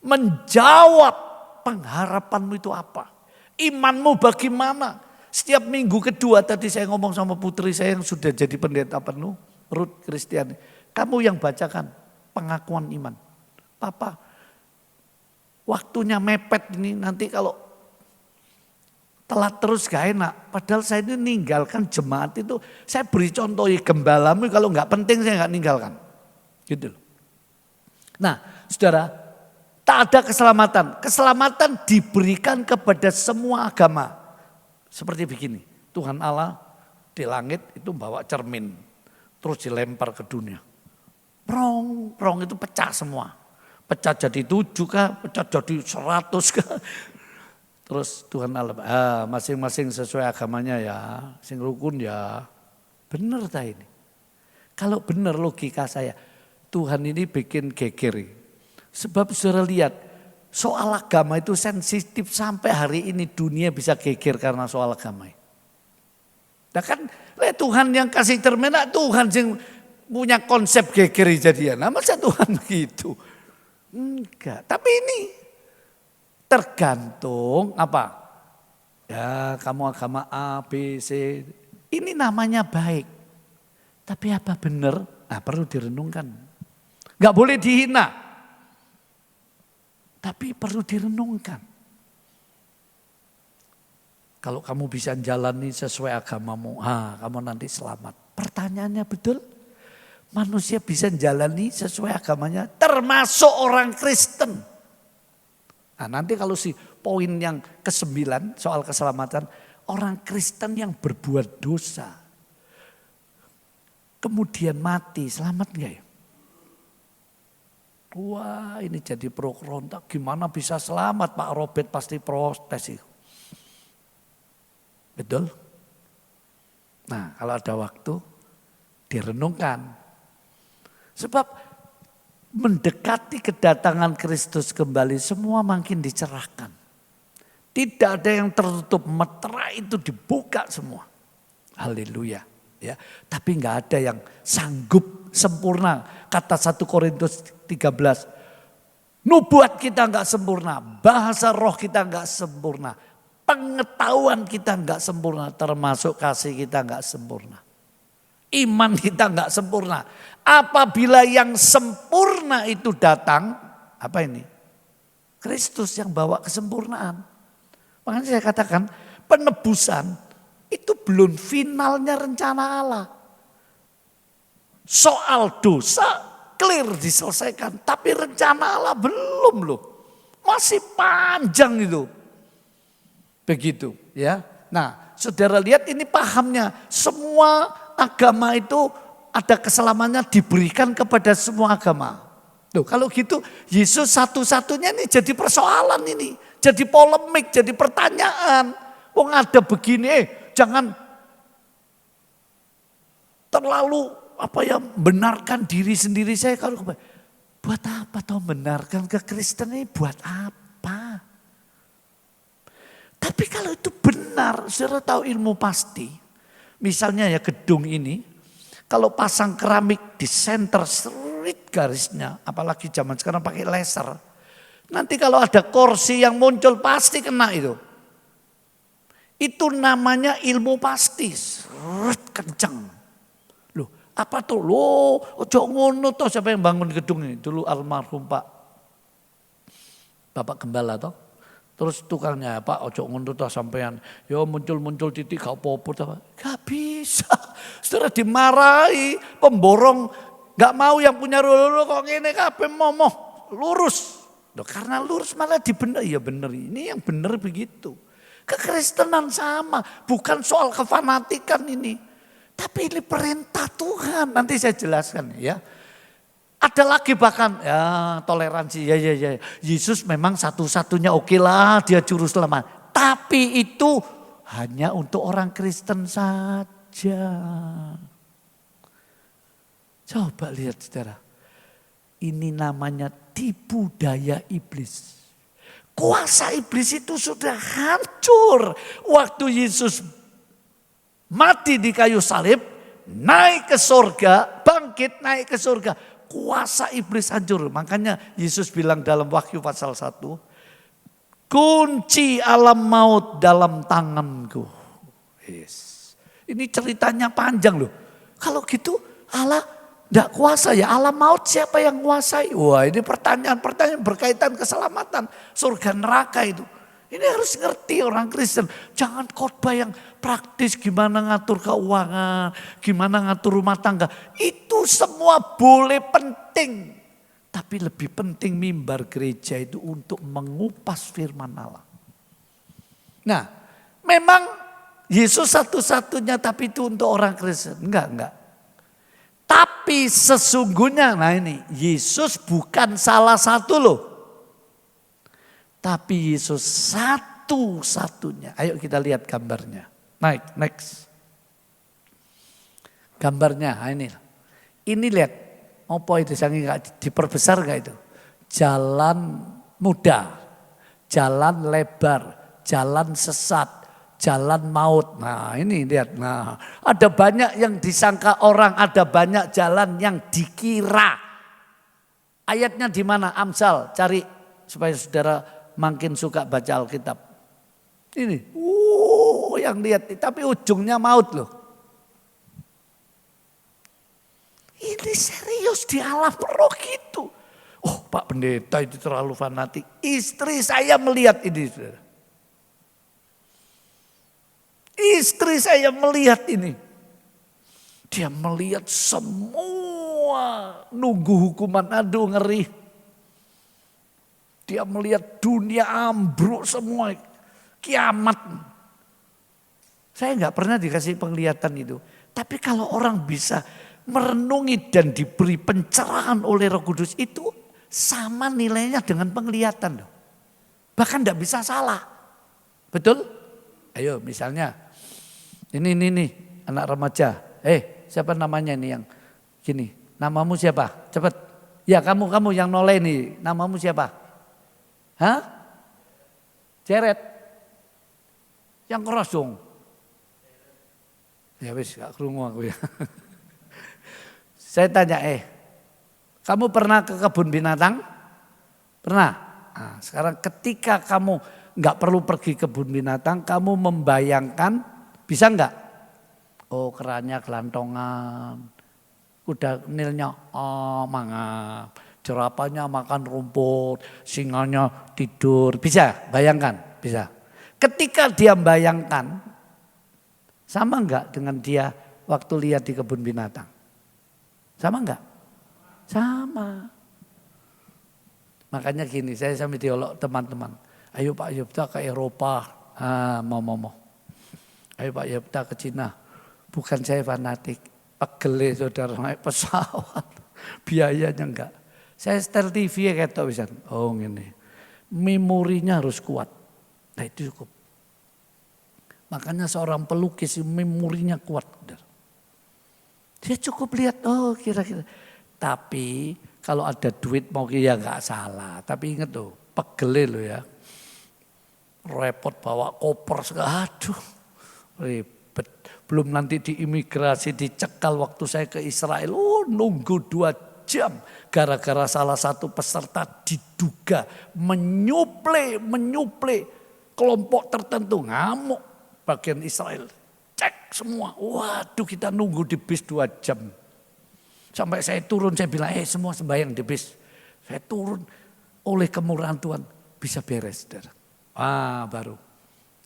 Menjawab pengharapanmu itu apa? Imanmu bagaimana? Setiap minggu kedua tadi saya ngomong sama putri saya yang sudah jadi pendeta penuh, Ruth Kristiani. Kamu yang bacakan pengakuan iman. Papa, waktunya mepet ini nanti kalau telat terus gak enak. Padahal saya ini ninggalkan jemaat itu, saya beri contoh ya gembalamu kalau gak penting saya gak ninggalkan. Gitu loh. Nah saudara, tak ada keselamatan. Keselamatan diberikan kepada semua agama. Seperti begini, Tuhan Allah di langit itu bawa cermin, terus dilempar ke dunia. Prong itu pecah semua. Pecah jadi 7 kah, pecah jadi 100 kah. Terus Tuhan Allah, masing-masing sesuai agamanya ya, sing rukun ya. Benar tak ini? Kalau benar logika saya, Tuhan ini bikin geger. Sebab saudara lihat, soal agama itu sensitif sampai hari ini dunia bisa geger karena soal agama. Nah kan Tuhan yang kasih cermin, Tuhan yang punya konsep geger jadian. Nah masa Tuhan begitu? Enggak, tapi ini tergantung apa? Ya kamu agama A, B, C, ini namanya baik. Tapi apa benar? Nah perlu direnungkan. Enggak boleh dihina. Tapi perlu direnungkan. Kalau kamu bisa jalani sesuai agamamu, kamu nanti selamat. Pertanyaannya betul? Manusia bisa jalani sesuai agamanya, termasuk orang Kristen. Nah nanti kalau poin yang ke-9 soal keselamatan, orang Kristen yang berbuat dosa, kemudian mati, selamat enggak ya? Wah ini jadi pro kontra, gimana bisa selamat? Pak Robert pasti protes itu. Betul? Nah kalau ada waktu direnungkan. Sebab mendekati kedatangan Kristus kembali semua makin dicerahkan. Tidak ada yang tertutup, meterai itu dibuka semua. Haleluya. Ya, tapi nggak ada yang sanggup sempurna. Kata 1 Korintus 13. Nubuat kita nggak sempurna, bahasa roh kita nggak sempurna, pengetahuan kita nggak sempurna, termasuk kasih kita nggak sempurna. Iman kita nggak sempurna. Apabila yang sempurna itu datang, apa ini? Kristus yang bawa kesempurnaan. Makanya saya katakan penebusan itu belum finalnya rencana Allah. Soal dosa clear diselesaikan, tapi rencana Allah belum loh. Masih panjang itu. Begitu ya. Nah, saudara lihat ini pahamnya. Semua agama itu ada keselamatannya diberikan kepada semua agama. Tuh, kalau gitu Yesus satu-satunya ini jadi persoalan ini. Jadi polemik, jadi pertanyaan. Wong ada begini, jangan terlalu benarkan diri sendiri saya. Kalau buat apa toh benarkan kekristenan ini buat apa? Tapi kalau itu benar, saudara tahu ilmu pasti. Misalnya ya gedung ini, kalau pasang keramik di center, garisnya. Apalagi zaman sekarang pakai laser. Nanti kalau ada kursi yang muncul pasti kena itu. Itu namanya ilmu pasti. Kencang. Loh, apa tuh? Loh, ojo ngono toh, siapa yang bangun gedung ini? Dulu almarhum Bapak Gembala toh. Terus tukangnya, Pak ojo ngono toh sampean. Yo muncul-muncul titik gak apa-apa toh. Gak bisa. Setelah dimarahi, pemborong gak mau yang punya rulu kok ngene kabeh momoh lurus. Loh, karena lurus malah dibener, ya bener. Ini yang bener begitu. Kekristenan sama, bukan soal kefanatikan ini. Tapi ini perintah Tuhan, nanti saya jelaskan ya. Ada lagi bahkan ya toleransi, ya. Yesus memang satu-satunya oke lah dia juru selamat. Tapi itu hanya untuk orang Kristen saja. Coba lihat saudara. Ini namanya tipu daya iblis. Kuasa iblis itu sudah hancur. Waktu Yesus mati di kayu salib, naik ke surga, bangkit naik ke surga. Kuasa iblis hancur. Makanya Yesus bilang dalam Wahyu pasal 1, kunci alam maut dalam tanganku. Yes. Ini ceritanya panjang loh. Kalau gitu Allah tidak kuasa ya, alam maut siapa yang kuasai? Wah, ini pertanyaan berkaitan keselamatan surga neraka itu. Ini harus ngerti orang Kristen. Jangan khotbah yang praktis gimana ngatur keuangan, gimana ngatur rumah tangga. Itu semua boleh penting. Tapi lebih penting mimbar gereja itu untuk mengupas firman Allah. Nah, memang Yesus satu-satunya tapi itu untuk orang Kristen. Enggak. Tapi sesungguhnya, nah ini, Yesus bukan salah satu loh. Tapi Yesus satu-satunya. Ayo kita lihat gambarnya. Next. Gambarnya, nah ini. Ini lihat, apa itu, diperbesar gak itu? Jalan mudah, jalan lebar, jalan sesat, jalan maut. Nah ini lihat, nah ada banyak yang disangka orang, ada banyak jalan yang dikira. Ayatnya di mana? Amsal, cari supaya saudara makin suka baca Alkitab. Ini, yang lihat, tapi ujungnya maut loh. Ini serius di alam roh gitu. Oh Pak Pendeta itu terlalu fanatik. Istri saya melihat ini. Istri saya melihat ini. Dia melihat semua nunggu hukuman, aduh ngeri. Dia melihat dunia ambruk semua, kiamat. Saya nggak pernah dikasih penglihatan itu. Tapi kalau orang bisa merenungi dan diberi pencerahan oleh Roh Kudus itu sama nilainya dengan penglihatan loh. Bahkan nggak bisa salah. Betul? Ayo misalnya ini anak remaja. Siapa namanya nih yang gini? Namamu siapa? Cepet. Ya kamu yang noleh nih. Namamu siapa? Hah? Ceret. Yang keras dong. Ya wis gak krungu aku ya. Saya tanya, kamu pernah ke kebun binatang? Pernah? Nah, sekarang ketika kamu gak perlu pergi ke kebun binatang, kamu membayangkan, bisa gak? Oh kerannya gelantongan, kuda nilnya mangap, jerapahnya makan rumput, singanya tidur. Bisa bayangkan? Bisa. Ketika dia bayangkan, sama enggak dengan dia waktu lihat di kebun binatang? Sama enggak? Sama. Makanya gini, saya sama teolog teman-teman. Ayo Pak Yopta ke Eropa. Mau. Ayo Pak Yopta ke Cina. Bukan saya fanatik. Pegele saudara naik pesawat. Biayanya enggak. Saya setel TV ya kayak tau bisa. Oh ini. Memorinya harus kuat. Nah itu cukup. Makanya seorang pelukis memorinya kuat. Dia cukup lihat, oh kira-kira. Tapi kalau ada duit mau ya gak salah. Tapi ingat tuh, pegele loh ya. Repot bawa koper segala, aduh ribet. Belum nanti di imigrasi dicekal waktu saya ke Israel. Nunggu 2 jam. Gara-gara salah satu peserta diduga menyuplai kelompok tertentu, ngamuk bagian Israel. Cek semua, waduh kita nunggu di bis 2 jam. Sampai saya turun, saya bilang, semua sembahyang di bis. Saya turun, oleh kemurahan Tuhan bisa beres. Saudara. Baru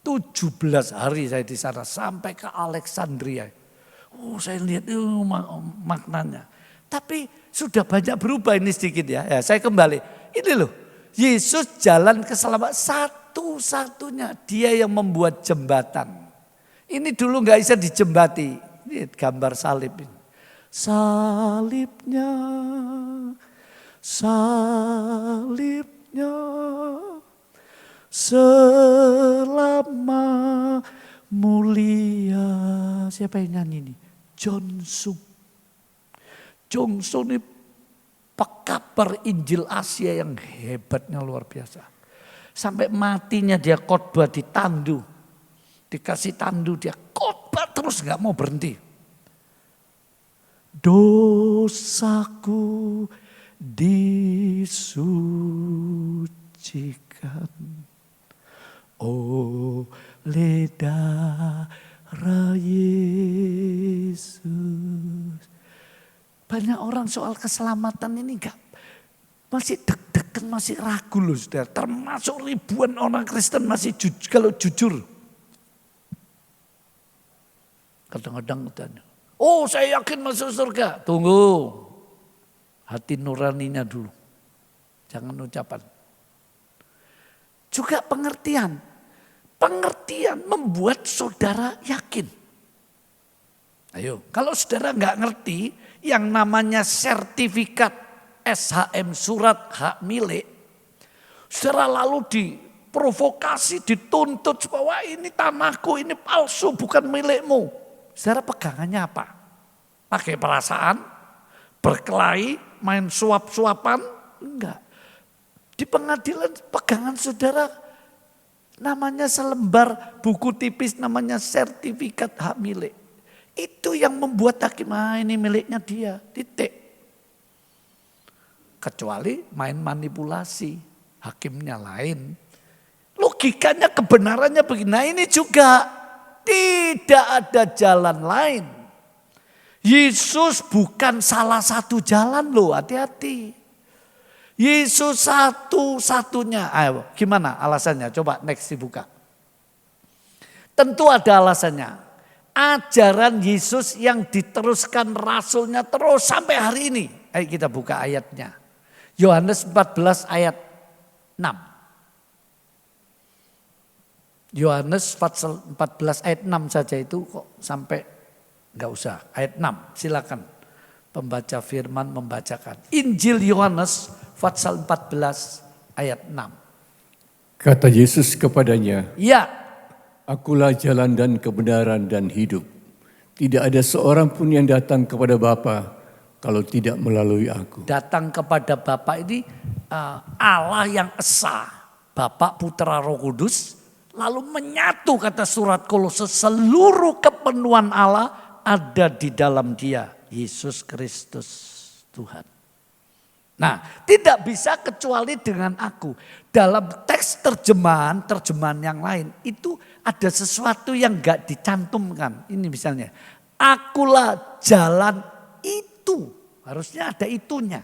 17 hari saya di sana sampai ke Alexandria. Saya lihat maknanya. Tapi sudah banyak berubah ini sedikit ya. Saya kembali. Ini loh, Yesus jalan keselamatan satu-satunya. Dia yang membuat jembatan. Ini dulu nggak bisa dijembati. Ini gambar salib ini. Salibnya selama mulia. Siapa yang nyanyi ini? Jongsung ini pekabar Injil Asia yang hebatnya luar biasa. Sampai matinya dia khotbah di tandu. Dikasih tandu dia khotbah terus gak mau berhenti. Dosaku disucikan oleh darah Yesus. Banyak orang soal keselamatan ini masih deg-degan, masih ragu loh saudara. Termasuk ribuan orang Kristen masih kalau jujur. Kadang-kadang tanya, saya yakin masuk surga. Tunggu, hati nuraninya dulu. Jangan ucapan. Juga pengertian. Pengertian membuat saudara yakin. Ayo, kalau saudara nggak ngerti yang namanya sertifikat SHM surat hak milik, saudara lalu diprovokasi, dituntut bahwa ini tanahku, ini palsu, bukan milikmu. Saudara pegangannya apa? Pakai perasaan, berkelahi, main suap-suapan? Enggak. Di pengadilan pegangan saudara namanya selembar buku tipis namanya sertifikat hak milik. Itu yang membuat hakim, ini miliknya dia, titik. Kecuali main manipulasi, hakimnya lain. Logikanya kebenarannya begini, nah ini juga tidak ada jalan lain. Yesus bukan salah satu jalan loh, hati-hati. Yesus satu-satunya. Ayo, gimana alasannya? Coba next dibuka. Tentu ada alasannya. Ajaran Yesus yang diteruskan rasulnya terus sampai hari ini. Ayo kita buka ayatnya. Yohanes 14 ayat 6. Yohanes 14 ayat 6 saja itu kok sampai enggak usah. Ayat 6 silakan pembaca firman membacakan. Injil Yohanes pasal 14 ayat 6. Kata Yesus kepadanya, ya, Akulah jalan dan kebenaran dan hidup. Tidak ada seorang pun yang datang kepada Bapa kalau tidak melalui aku. Datang kepada Bapa ini Allah yang esa. Bapa, Putra, Roh Kudus. Lalu menyatu kata surat Kolose. Seluruh kepenuhan Allah ada di dalam dia. Yesus Kristus Tuhan. Nah, tidak bisa kecuali dengan aku. Dalam teks terjemahan yang lain itu ada sesuatu yang gak dicantumkan. Ini misalnya, akulah jalan itu. Harusnya ada itunya.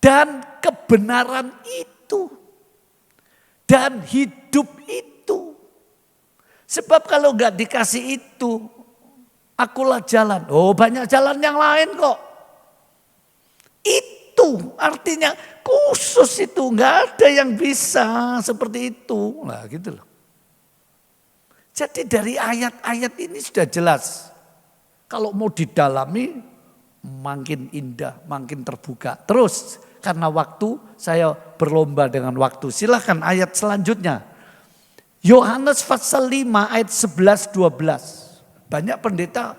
Dan kebenaran itu. Dan hidup itu. Sebab kalau gak dikasih itu, akulah jalan. Banyak jalan yang lain kok. Itu artinya khusus itu, nggak ada yang bisa seperti itu. Nah gitu loh. Jadi dari ayat-ayat ini sudah jelas. Kalau mau didalami makin indah, makin terbuka. Terus karena waktu saya berlomba dengan waktu. Silahkan ayat selanjutnya. Yohanes pasal 5 ayat 11-12. Banyak pendeta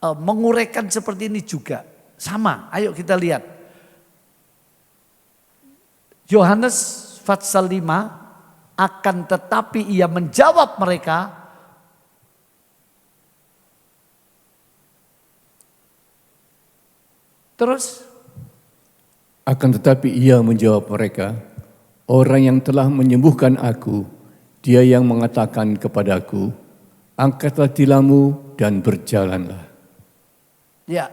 menguraikan seperti ini juga. Sama, ayo kita lihat. Yohanes pasal 5, akan tetapi ia menjawab mereka, Terus Akan tetapi ia menjawab mereka, orang yang telah menyembuhkan aku, dia yang mengatakan kepadaku, angkatlah tilammu dan berjalanlah. ya,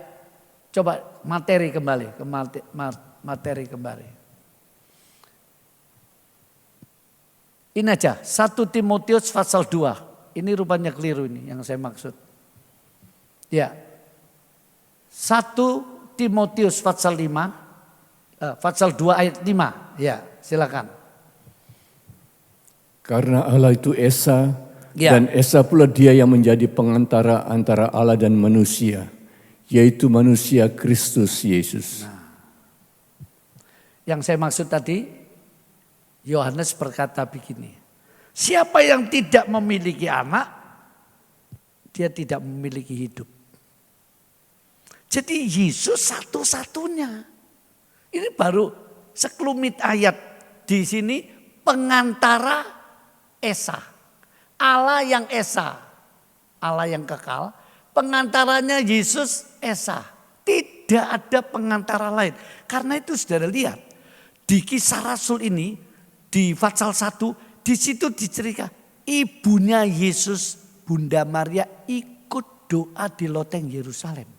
coba materi kembali, materi kembali. Ini aja, 1 Timotius pasal 2. Ini rupanya keliru ini yang saya maksud. Ya, 1 Timotius pasal 5, pasal 2 ayat 5. Ya, silakan. Karena Allah itu Esa, Ya. dan Esa pula dia yang menjadi pengantara antara Allah dan manusia, yaitu manusia Kristus Yesus. Yang saya maksud tadi, Yohanes berkata begini, siapa yang tidak memiliki anak, dia tidak memiliki hidup. Jadi Yesus satu-satunya. Ini baru sekelumit ayat di sini pengantara Esa. Allah yang Esa, Allah yang kekal, pengantaranya Yesus Esa. Tidak ada pengantara lain. Karena itu saudara lihat, di Kisah Rasul ini, di pasal 1, di situ diceritakan ibunya Yesus, Bunda Maria ikut doa di loteng Yerusalem.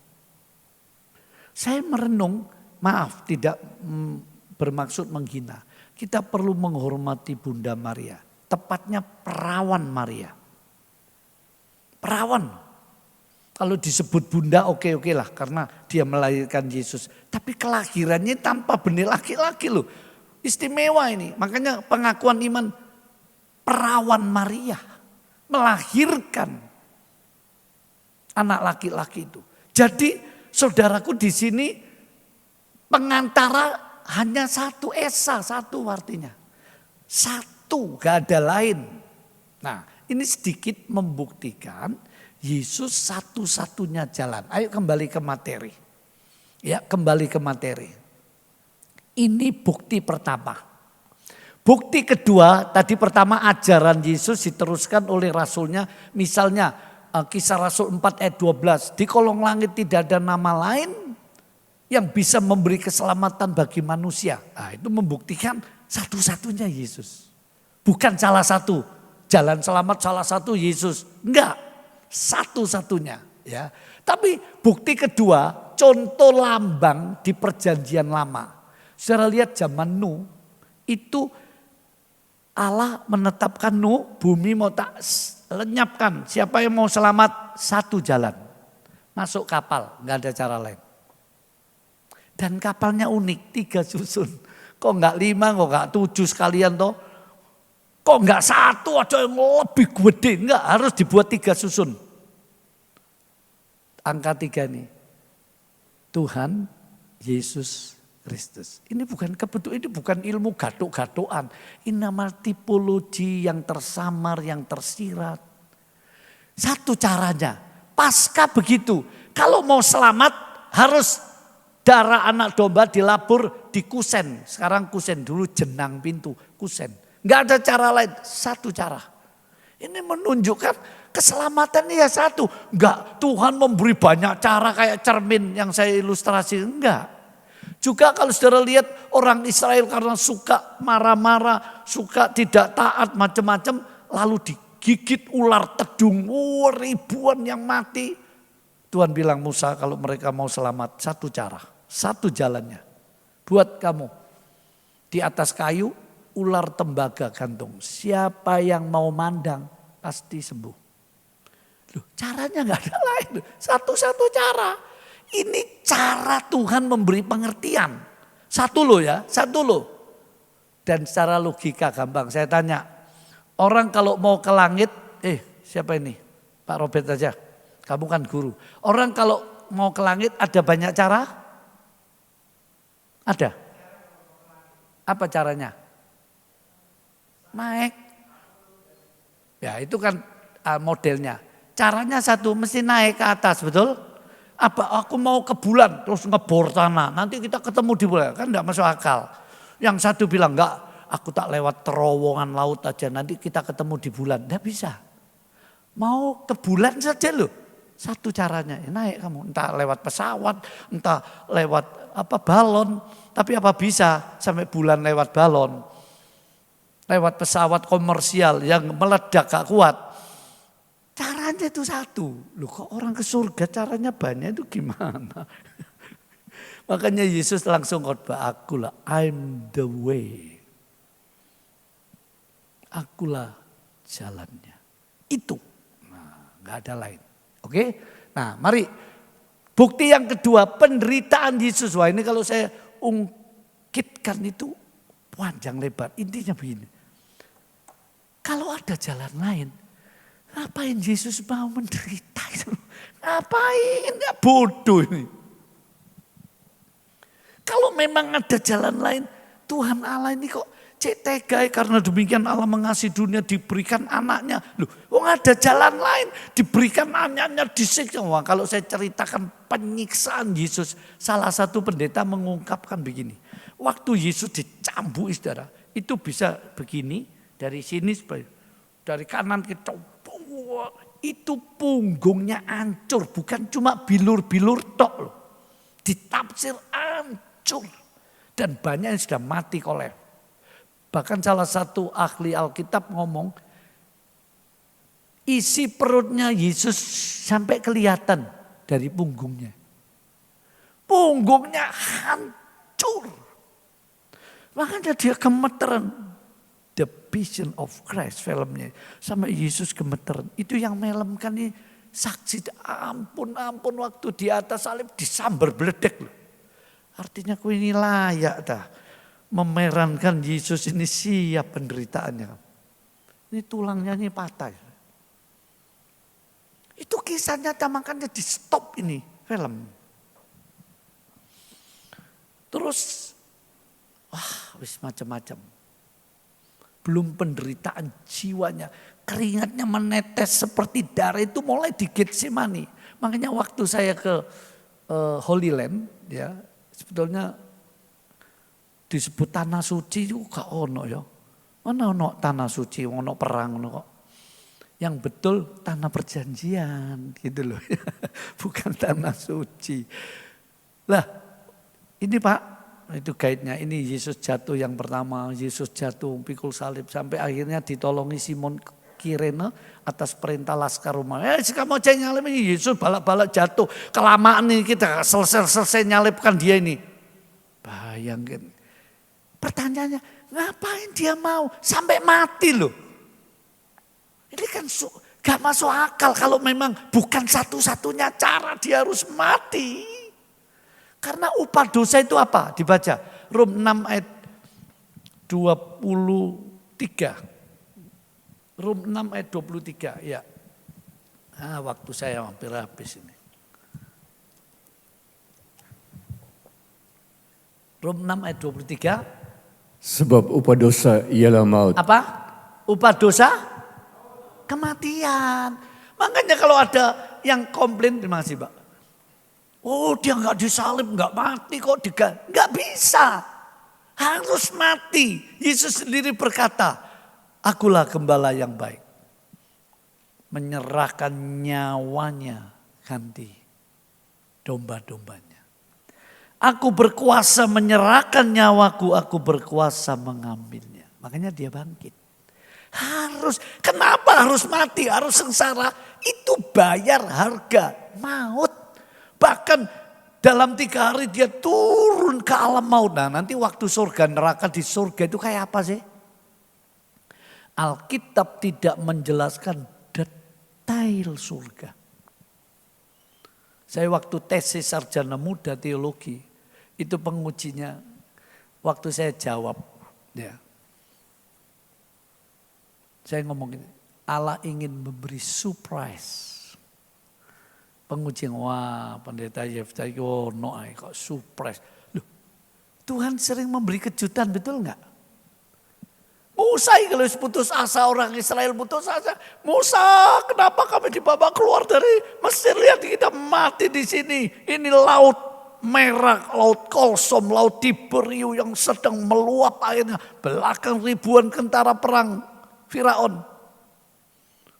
Saya merenung, maaf tidak bermaksud menghina. Kita perlu menghormati Bunda Maria. Tepatnya perawan Maria. Perawan. Kalau disebut bunda oke lah karena dia melahirkan Yesus. Tapi kelahirannya tanpa benih laki-laki loh. Istimewa ini. Makanya pengakuan iman perawan Maria. Melahirkan anak laki-laki itu. Jadi saudaraku di sini pengantara hanya satu, Esa satu artinya. Satu, gak ada lain. Nah ini sedikit membuktikan Yesus satu-satunya jalan. Ayo kembali ke materi. Ya kembali ke materi. Ini bukti pertama. Bukti kedua, tadi pertama ajaran Yesus diteruskan oleh rasulnya. Misalnya Kisah Rasul 4 ayat 12. Di kolong langit tidak ada nama lain yang bisa memberi keselamatan bagi manusia. Nah, itu membuktikan satu-satunya Yesus. Bukan salah satu. Jalan selamat salah satu Yesus. Enggak. Satu-satunya. Ya. Tapi bukti kedua, contoh lambang di perjanjian lama. Saudara lihat zaman Nuh, itu Allah menetapkan Nuh, bumi mau tak lenyapkan. Siapa yang mau selamat, satu jalan. Masuk kapal, enggak ada cara lain. Dan kapalnya unik, 3 susun. Kok enggak 5, kok enggak 7 sekalian toh. Kok enggak 1 ada yang lebih gede. Enggak, harus dibuat 3 susun. Angka 3 nih. Tuhan Yesus Kristus. Ini bukan kebetulan, ini bukan ilmu gatuk-gatukan. Ini nama tipologi yang tersamar, yang tersirat. Satu caranya, pasca begitu. Kalau mau selamat harus darah anak domba dilabur di kusen. Sekarang kusen, dulu jenang pintu, kusen. Enggak ada cara lain, satu cara. Ini menunjukkan keselamatan ya satu. Enggak, Tuhan memberi banyak cara kayak cermin yang saya ilustrasi. Enggak. Juga kalau saudara lihat orang Israel karena suka marah-marah, suka tidak taat macam-macam. Lalu digigit ular tedung, ribuan yang mati. Tuhan bilang Musa kalau mereka mau selamat satu cara. Satu jalannya. Buat kamu. Di atas kayu ular tembaga gantung. Siapa yang mau mandang pasti sembuh. Loh, caranya gak ada lain. Satu-satu cara. Ini cara Tuhan memberi pengertian. Satu loh ya, satu loh. Dan secara logika gampang. Saya tanya. Orang kalau mau ke langit. Siapa ini? Pak Robert aja. Kamu kan guru. Orang kalau mau ke langit ada banyak cara? Ada. Apa caranya? Naik. Ya itu kan modelnya. Caranya satu, mesti naik ke atas, betul? Apa aku mau ke bulan terus ngebor tanah. Nanti kita ketemu di bulan. Kan enggak masuk akal. Yang satu bilang enggak, aku tak lewat terowongan laut aja. Nanti kita ketemu di bulan. Enggak bisa. Mau ke bulan saja loh. Satu caranya, naik kamu. Entah lewat pesawat, entah lewat balon. Tapi apa bisa sampai bulan lewat balon. Lewat pesawat komersial yang meledak gak kuat. Caranya itu satu. Loh kok orang ke surga caranya banyak itu gimana? Makanya Yesus langsung khotbah, akulah, I'm the way. Akulah jalannya. Itu. Nah, gak ada lain. Oke, nah mari bukti yang kedua penderitaan Yesus. Wah ini kalau saya ungkitkan itu panjang lebar. Intinya begini, kalau ada jalan lain, ngapain Yesus mau menderita itu? Ngapain? Nggak bodoh ini. Kalau memang ada jalan lain, Tuhan Allah ini kok cek tega karena demikian Allah mengasihi dunia diberikan anaknya. Loh, ada jalan lain diberikan anaknya disiksa. Wah, kalau saya ceritakan penyiksaan Yesus, salah satu pendeta mengungkapkan begini. Waktu Yesus dicambuk saudara, itu bisa begini dari sini dari kanan ke itu punggungnya hancur, bukan cuma bilur-bilur tok loh. Ditafsir hancur dan banyak yang sudah mati kolep. Bahkan salah satu ahli Alkitab ngomong, isi perutnya Yesus sampai kelihatan dari punggungnya. Punggungnya hancur. Makanya dia gemeteran. The Passion of Christ filmnya. Sama Yesus gemeteran. Itu yang melemkan nih saksi. Ampun waktu di atas salib disambar beledek loh. Artinya aku ini layak dah. Memerankan Yesus ini siap penderitaannya. Ini tulangnya ini patah. Itu kisah nyata makanya di stop ini film. Terus wis macam-macam. Belum penderitaan jiwanya. Keringatnya menetes seperti darah itu mulai di Getsemani. Makanya waktu saya ke Holy Land ya sebetulnya disebut tanah suci itu gak ono ya. Mana ono tanah suci, ono perang ono kok. Yang betul tanah perjanjian gitu loh. Bukan tanah suci. Lah ini Pak, itu guide-nya. Ini Yesus jatuh yang pertama, Yesus jatuh pikul salib. Sampai akhirnya ditolongi Simon Kirene atas perintah Laskar Romawi. Kamu aja nyalip ini, Yesus balak-balak jatuh. Kelamaan nih kita selesai nyalipkan dia ini. Bayangkan. Pertanyaannya, ngapain dia mau sampai mati loh? Ini kan gak masuk akal kalau memang bukan satu-satunya cara dia harus mati. Karena upah dosa itu apa? Dibaca Rom 6 ayat 23. Rom 6 ayat 23 ya. Nah, waktu saya hampir habis ini. Rom 6 ayat 23. Sebab upah dosa ialah maut. Apa? Upah dosa? Kematian. Makanya kalau ada yang komplain, terima kasih Pak. Oh dia gak disalib, gak mati kok. Gak bisa. Harus mati. Yesus sendiri berkata, akulah gembala yang baik. Menyerahkan nyawanya ganti domba-dombanya. Aku berkuasa menyerahkan nyawaku, aku berkuasa mengambilnya. Makanya dia bangkit. Kenapa harus mati, harus sengsara? Itu bayar harga maut. Bahkan dalam 3 hari dia turun ke alam maut. Nah nanti waktu surga neraka di surga itu kayak apa sih? Alkitab tidak menjelaskan detail surga. Saya waktu tesis sarjana muda teologi, itu pengujinya waktu saya jawab. Ya. Saya ngomong ini, Allah ingin memberi surprise. Pengujian, wah pendeta Yefta, kok surprise. Loh, Tuhan sering memberi kejutan, betul enggak? Musa kalau putus asa, orang Israel putus asa. Musa, kenapa kami dibawa keluar dari Mesir? Lihat kita mati di sini. Ini laut merah, laut Kolsom, laut Tiberiu yang sedang meluap airnya. Belakang ribuan tentara perang Firaun.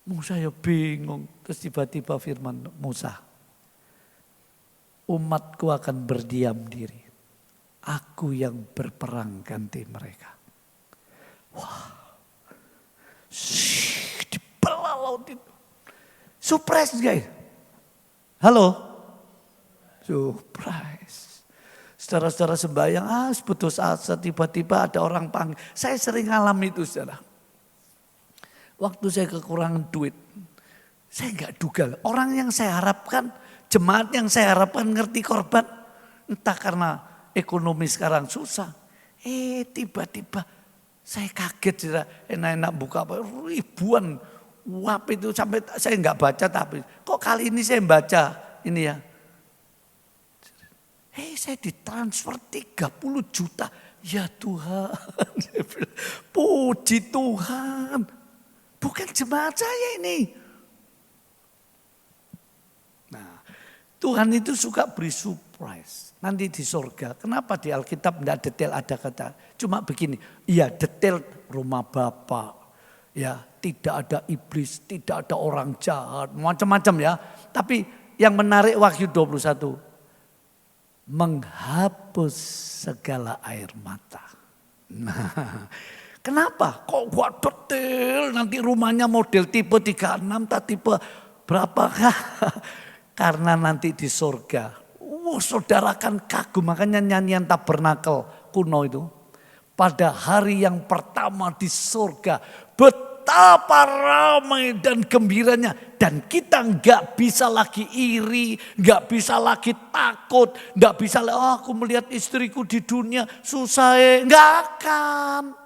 Musa ya bingung. Terus tiba-tiba firman Musa, umatku akan berdiam diri. Aku yang berperang ganti mereka. Wah. Dibelah laut itu. Surprise guys. Halo. Surprise. Saudara-saudara sembahyang, putus asa, tiba-tiba ada orang panggil. Saya sering alami itu saudara. Waktu saya kekurangan duit, saya nggak duga. Orang yang saya harapkan, jemaat yang saya harapkan ngerti korban. Entah karena ekonomi sekarang susah. Tiba-tiba saya kaget saudara. Enak-enak buka apa, ribuan uap itu sampai saya nggak baca tapi kok kali ini saya baca ini ya. Saya ditransfer 30 juta. Ya Tuhan. Puji Tuhan. Bukan jemaat saya ini. Nah, Tuhan itu suka beri surprise. Nanti di surga. Kenapa di Alkitab tidak detail ada kata. Cuma begini. Iya detail rumah Bapa. Ya tidak ada iblis. Tidak ada orang jahat. Macam-macam ya. Tapi yang menarik Wahyu 21. Menghapus segala air mata. Nah, kenapa? Kok gua detail nanti rumahnya model tipe 36 tak tipe berapakah? Karena nanti di surga. Saudara kan kagum makanya nyanyian tabernakel kuno itu. Pada hari yang pertama di surga. Betapa ramai dan gembiranya. Dan kita nggak bisa lagi iri, nggak bisa lagi takut, nggak bisa aku melihat istriku di dunia susah, nggak akan.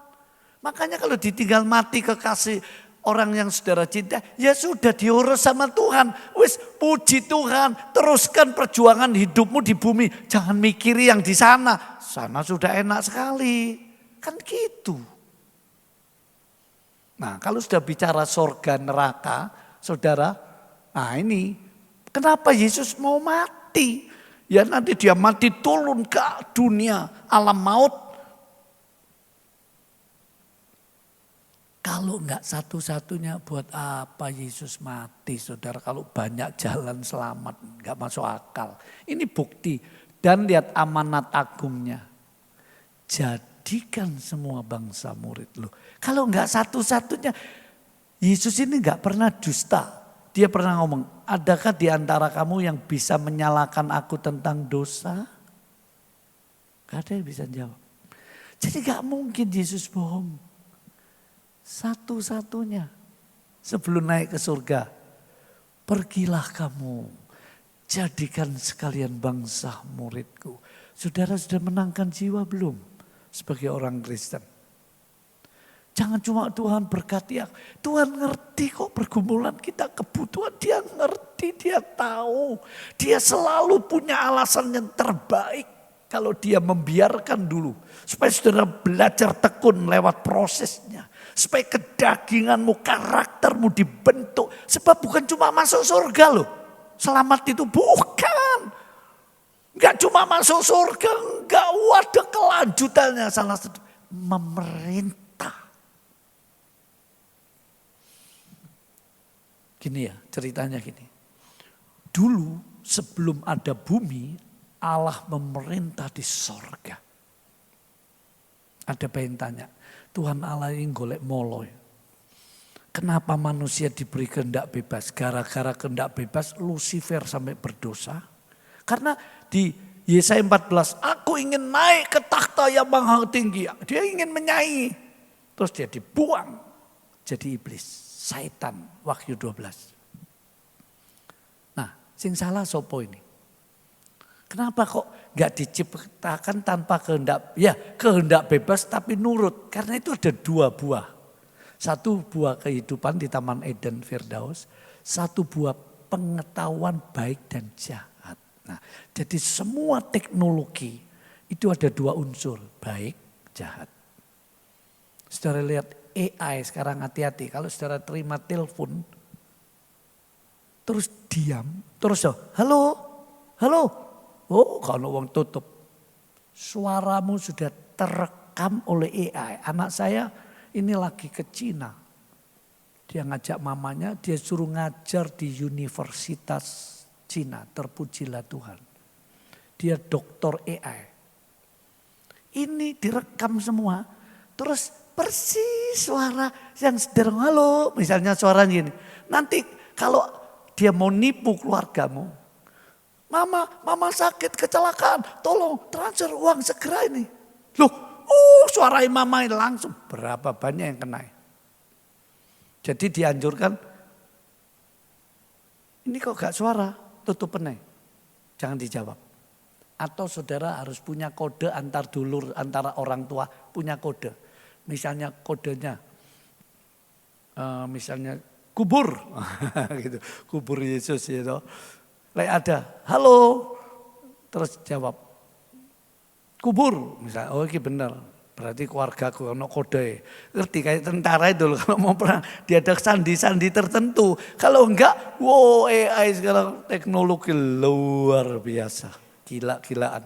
Makanya kalau ditinggal mati kekasih orang yang saudara cinta, ya sudah diurus sama Tuhan. Wis puji Tuhan, teruskan perjuangan hidupmu di bumi, jangan mikiri yang di sana. Sana sudah enak sekali, kan gitu. Nah kalau sudah bicara sorga neraka, saudara, nah ini kenapa Yesus mau mati? Ya nanti dia mati turun ke dunia alam maut. Kalau enggak satu-satunya buat apa Yesus mati saudara? Kalau banyak jalan selamat enggak masuk akal. Ini bukti dan lihat amanat agungnya. Jadikan semua bangsa murid lu. Kalau enggak satu-satunya, Yesus ini enggak pernah dusta. Dia pernah ngomong, adakah di antara kamu yang bisa menyalahkan aku tentang dosa? Gak ada yang bisa jawab. Jadi enggak mungkin Yesus bohong. Satu-satunya sebelum naik ke surga. Pergilah kamu, jadikan sekalian bangsa muridku. Saudara sudah menangkan jiwa belum? Sebagai orang Kristen. Jangan cuma Tuhan berkati aku. Tuhan ngerti kok pergumulan kita, kebutuhan dia ngerti, dia tahu. Dia selalu punya alasan yang terbaik. Kalau dia membiarkan dulu. Supaya saudara belajar tekun lewat prosesnya. Supaya kedaginganmu, karaktermu dibentuk. Sebab bukan cuma masuk surga loh. Selamat itu bukan. Enggak cuma masuk surga, enggak ada kelanjutannya. Salah satu memerintah. Gini ya ceritanya gini. Dulu sebelum ada bumi, Allah memerintah di sorga. Ada yang tanya, Tuhan Allah ini golek moloi. Kenapa manusia diberi kehendak bebas? Gara-gara kehendak bebas Lucifer sampai berdosa. Karena di Yesaya 14, aku ingin naik ke takhta yang maha tinggi. Dia ingin menyaingi. Terus dia dibuang jadi iblis, syaitan, Wahyu 12. Nah, sing salah sopo ini? Kenapa kok gak diciptakan tanpa kehendak? Ya kehendak bebas tapi nurut. Karena itu ada dua buah. Satu buah kehidupan di Taman Eden Firdaus. Satu buah pengetahuan baik dan jahat. Nah, jadi semua teknologi itu ada dua unsur. Baik, jahat. Saudara lihat AI sekarang hati-hati. Kalau saudara terima telepon. Terus diam. Terus halo, halo. Oh kalau uang tutup. Suaramu sudah terekam oleh AI. Anak saya ini lagi ke Cina. Dia ngajak mamanya, dia suruh ngajar di Universitas Cina, terpujilah Tuhan. Dia doktor AI. Ini direkam semua, terus persis suara yang sederhana, halo, misalnya suaranya gini. Nanti kalau dia mau nipu keluargamu, mama sakit kecelakaan, tolong transfer uang segera ini. Loh, suara mama ini langsung, berapa banyak yang kena. Jadi dianjurkan, ini kok gak suara, tutup penai, jangan dijawab. Atau saudara harus punya kode antar dulur, antara orang tua punya kode. Misalnya kodenya, misalnya kubur, gitu, kubur Yesus gitu. Lek ada, halo, terus jawab, kubur, misalnya, oh ini benar, berarti keluargaku ono kode. Ngerti kayak tentara itu kalau mau perang, dia ada sandi-sandi tertentu. Kalau enggak, wow AI sekarang teknologi luar biasa. Gila-gilaan.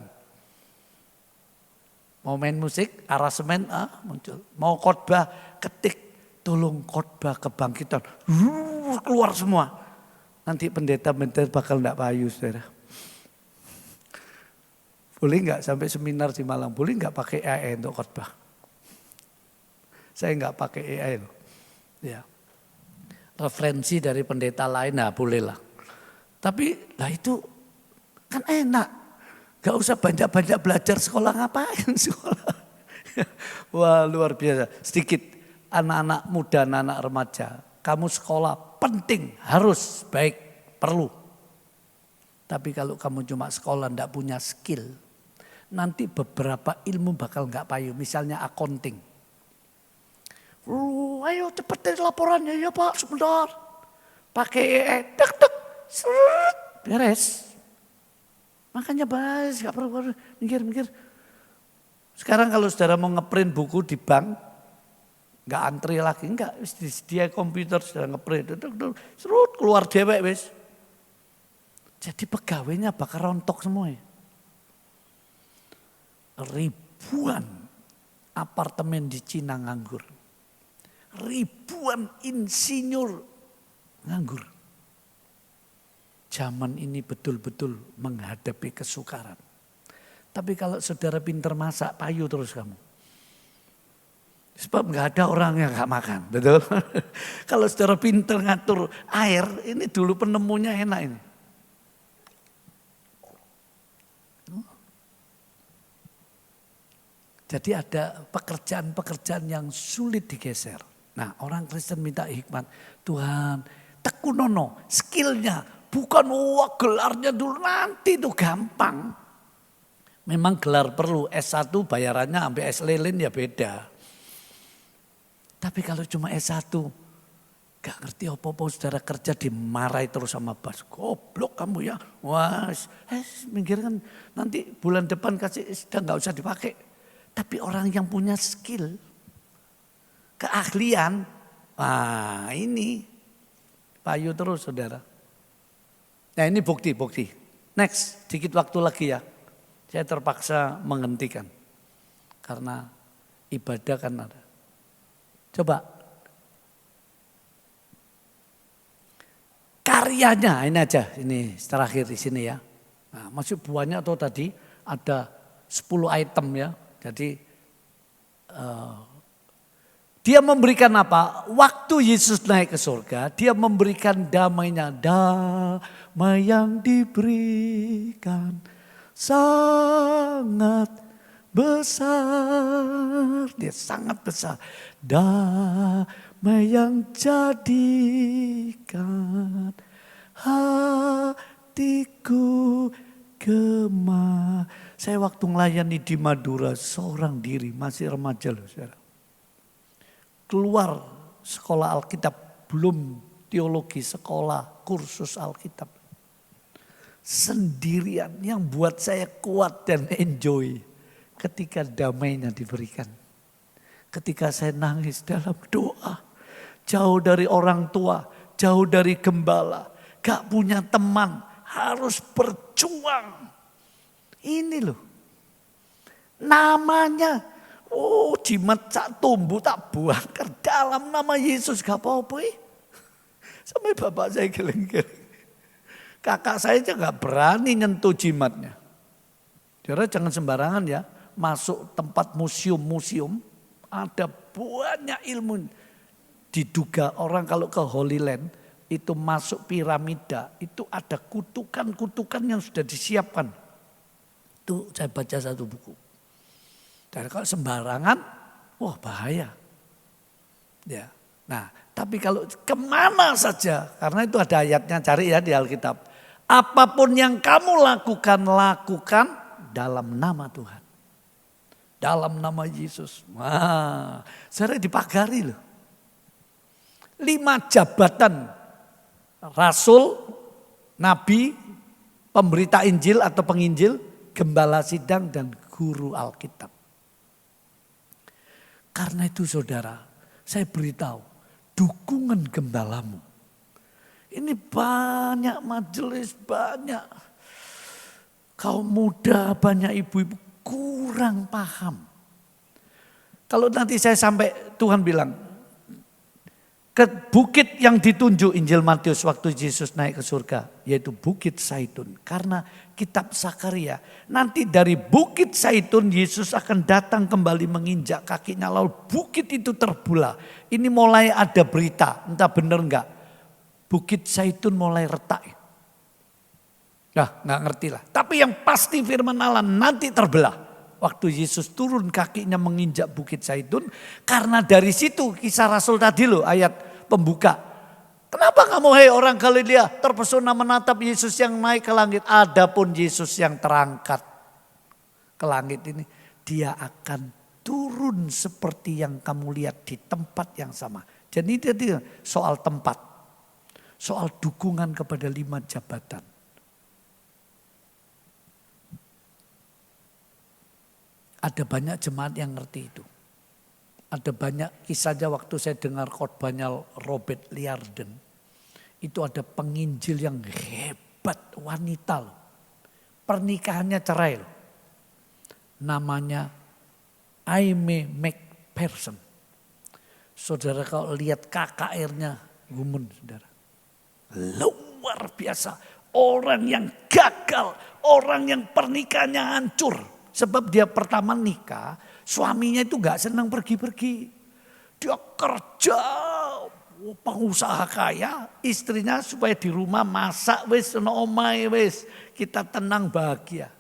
Mau main musik, aransemen muncul. Mau khotbah, ketik, tolong khotbah kebangkitan. Keluar semua. Nanti pendeta-pendeta bakal enggak payu, saudara. Boleh enggak sampai seminar di Malang, boleh enggak pakai AI untuk khotbah? Saya enggak pakai AI loh. Ya. Referensi dari pendeta lain, nah boleh lah. Tapi lah itu kan enak. Gak usah banyak-banyak belajar sekolah, ngapain sekolah. Wah luar biasa. Sedikit anak-anak muda, anak-anak remaja. Kamu sekolah penting, harus, baik, perlu. Tapi kalau kamu cuma sekolah ndak punya skill. Nanti beberapa ilmu bakal gak payu. Misalnya accounting. Ayo cepetin laporannya ya Pak, sebentar. Pakai tek-tek, beres. Makanya bahas, gak perlu mikir-mikir. Sekarang kalau saudara mau ngeprint buku di bank, gak antri lagi, enggak. Dia komputer saudara ngeprint, serut keluar dewek wis. Jadi pegawainya bakal rontok semua. Ribuan apartemen di Cina nganggur. Ribuan insinyur nganggur. Zaman ini betul-betul menghadapi kesukaran. Tapi kalau saudara pinter masak, payu terus kamu. Sebab gak ada orang yang gak makan, betul? Kalau saudara pinter ngatur air, ini dulu penemunya enak ini. Jadi ada pekerjaan-pekerjaan yang sulit digeser. Nah orang Kristen minta hikmat, Tuhan tekunono skillnya. Bukan gelarnya dulu, nanti itu gampang. Memang gelar perlu, S1 bayarannya sampai S lilin ya beda. Tapi kalau cuma S1, gak ngerti apa-apa saudara kerja dimarahi terus sama bos. Goblok kamu ya, wah minggir kan nanti bulan depan kasih sudah gak usah dipakai. Tapi orang yang punya skill, keahlian, ini payu terus saudara. Nah ini bukti. Next, sedikit waktu lagi ya. Saya terpaksa menghentikan. Karena ibadah kan ada. Coba. Karyanya, ini aja. Ini terakhir di sini ya. Nah, masih banyak tuh tadi. Ada 10 item ya. Jadi dia memberikan apa? Waktu Yesus naik ke surga, dia memberikan damainya. Damai yang diberikan sangat besar. Dia sangat besar. Damai yang jadikan hatiku gemar. Saya waktu melayani di Madura, seorang diri, masih remaja loh saudara. Keluar sekolah Alkitab, belum teologi, sekolah kursus Alkitab. Sendirian yang buat saya kuat dan enjoy ketika damainya diberikan. Ketika saya nangis dalam doa, jauh dari orang tua, jauh dari gembala, gak punya teman, harus berjuang. Ini loh, namanya jimat tak tumbuh tak buang ke dalam nama Yesus gak apa-apa. Sampai bapak saya geleng-geleng. Kakak saya aja gak berani nyentuh jimatnya. Saudara jangan sembarangan ya. Masuk tempat museum-museum. Ada banyak ilmu. Diduga orang kalau ke Holy Land. Itu masuk piramida. Itu ada kutukan-kutukan yang sudah disiapkan. Itu saya baca satu buku. Dan kalau sembarangan, wah bahaya. Ya. Nah, tapi kalau kemana saja, karena itu ada ayatnya, cari ya di Alkitab. Apapun yang kamu lakukan, lakukan dalam nama Tuhan. Dalam nama Yesus. Wah, saya dipagari loh. 5 jabatan. Rasul, Nabi, pemberita Injil atau penginjil, gembala sidang dan guru Alkitab. Karena itu saudara, saya beritahu, dukungan gembalamu. Ini banyak majelis, banyak kaum muda, banyak ibu-ibu kurang paham. Kalau nanti saya sampai Tuhan bilang, ke bukit yang ditunjuk Injil Matius waktu Yesus naik ke surga, yaitu Bukit Zaitun. Karena kitab Sakaria, nanti dari Bukit Zaitun Yesus akan datang kembali menginjak kakinya, lalu bukit itu terbelah. Ini mulai ada berita, entah benar enggak, Bukit Zaitun mulai retak. Nah, nggak ngerti lah. Tapi yang pasti firman Allah nanti terbelah. Waktu Yesus turun kakinya menginjak Bukit Zaitun. Karena dari situ kisah Rasul tadi loh ayat pembuka. Kenapa kamu hei orang Galilea terpesona menatap Yesus yang naik ke langit. Adapun Yesus yang terangkat ke langit ini. Dia akan turun seperti yang kamu lihat di tempat yang sama. Jadi ini soal tempat. Soal dukungan kepada 5 jabatan. Ada banyak jemaat yang ngerti itu. Ada banyak kisahnya waktu saya dengar khotbahnya Robert Liardon. Itu ada penginjil yang hebat, wanita loh. Pernikahannya cerai loh. Namanya Aimee McPherson. Saudara kalau lihat KKR-nya, gumun saudara. Luar biasa. Orang yang gagal, orang yang pernikahannya hancur. Sebab dia pertama nikah, suaminya itu gak senang pergi-pergi. Dia kerja, pengusaha kaya, istrinya supaya di rumah masak, wis, no omai, wis, kita tenang bahagia.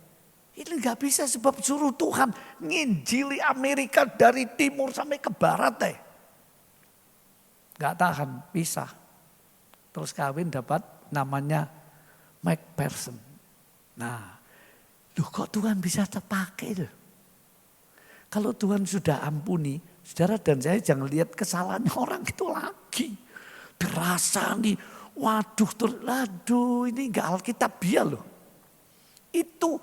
Ini gak bisa sebab suruh Tuhan nginjili Amerika dari timur sampai ke barat . Gak tahan, pisah. Terus kawin dapat namanya McPherson. Nah, loh kok Tuhan bisa terpakai tuh? Kalau Tuhan sudah ampuni, saudara dan saya jangan lihat kesalahannya orang itu lagi. Dirasani, waduh, aduh ini enggak Alkitabiah loh. Itu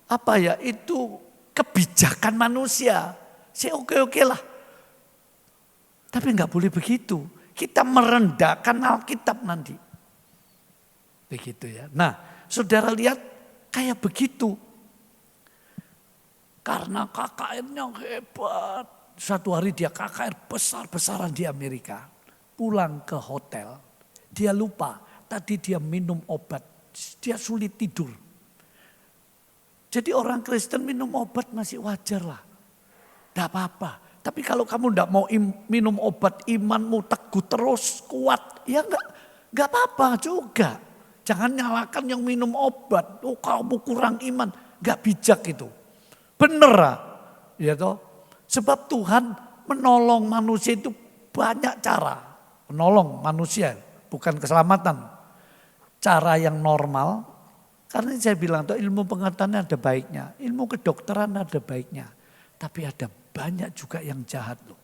apa ya, itu kebijakan manusia. Saya oke-oke lah. Tapi enggak boleh begitu. Kita merendahkan Alkitab nanti. Begitu ya. Nah, saudara lihat kayak begitu. Karena KKR-nya hebat. Satu hari dia KKR besar-besaran di Amerika. Pulang ke hotel. Dia lupa. Tadi dia minum obat. Dia sulit tidur. Jadi orang Kristen minum obat masih wajar lah. Tidak apa-apa. Tapi kalau kamu tidak mau minum obat, imanmu teguh terus, kuat. Ya enggak apa-apa juga. Jangan nyalakan yang minum obat. Oh kamu kurang iman. Enggak bijak itu. Bener lah. Ya toh? Sebab Tuhan menolong manusia itu banyak cara. Menolong manusia. Bukan keselamatan. Cara yang normal. Karena saya bilang tuh ilmu pengetahuan ada baiknya. Ilmu kedokteran ada baiknya. Tapi ada banyak juga yang jahat loh.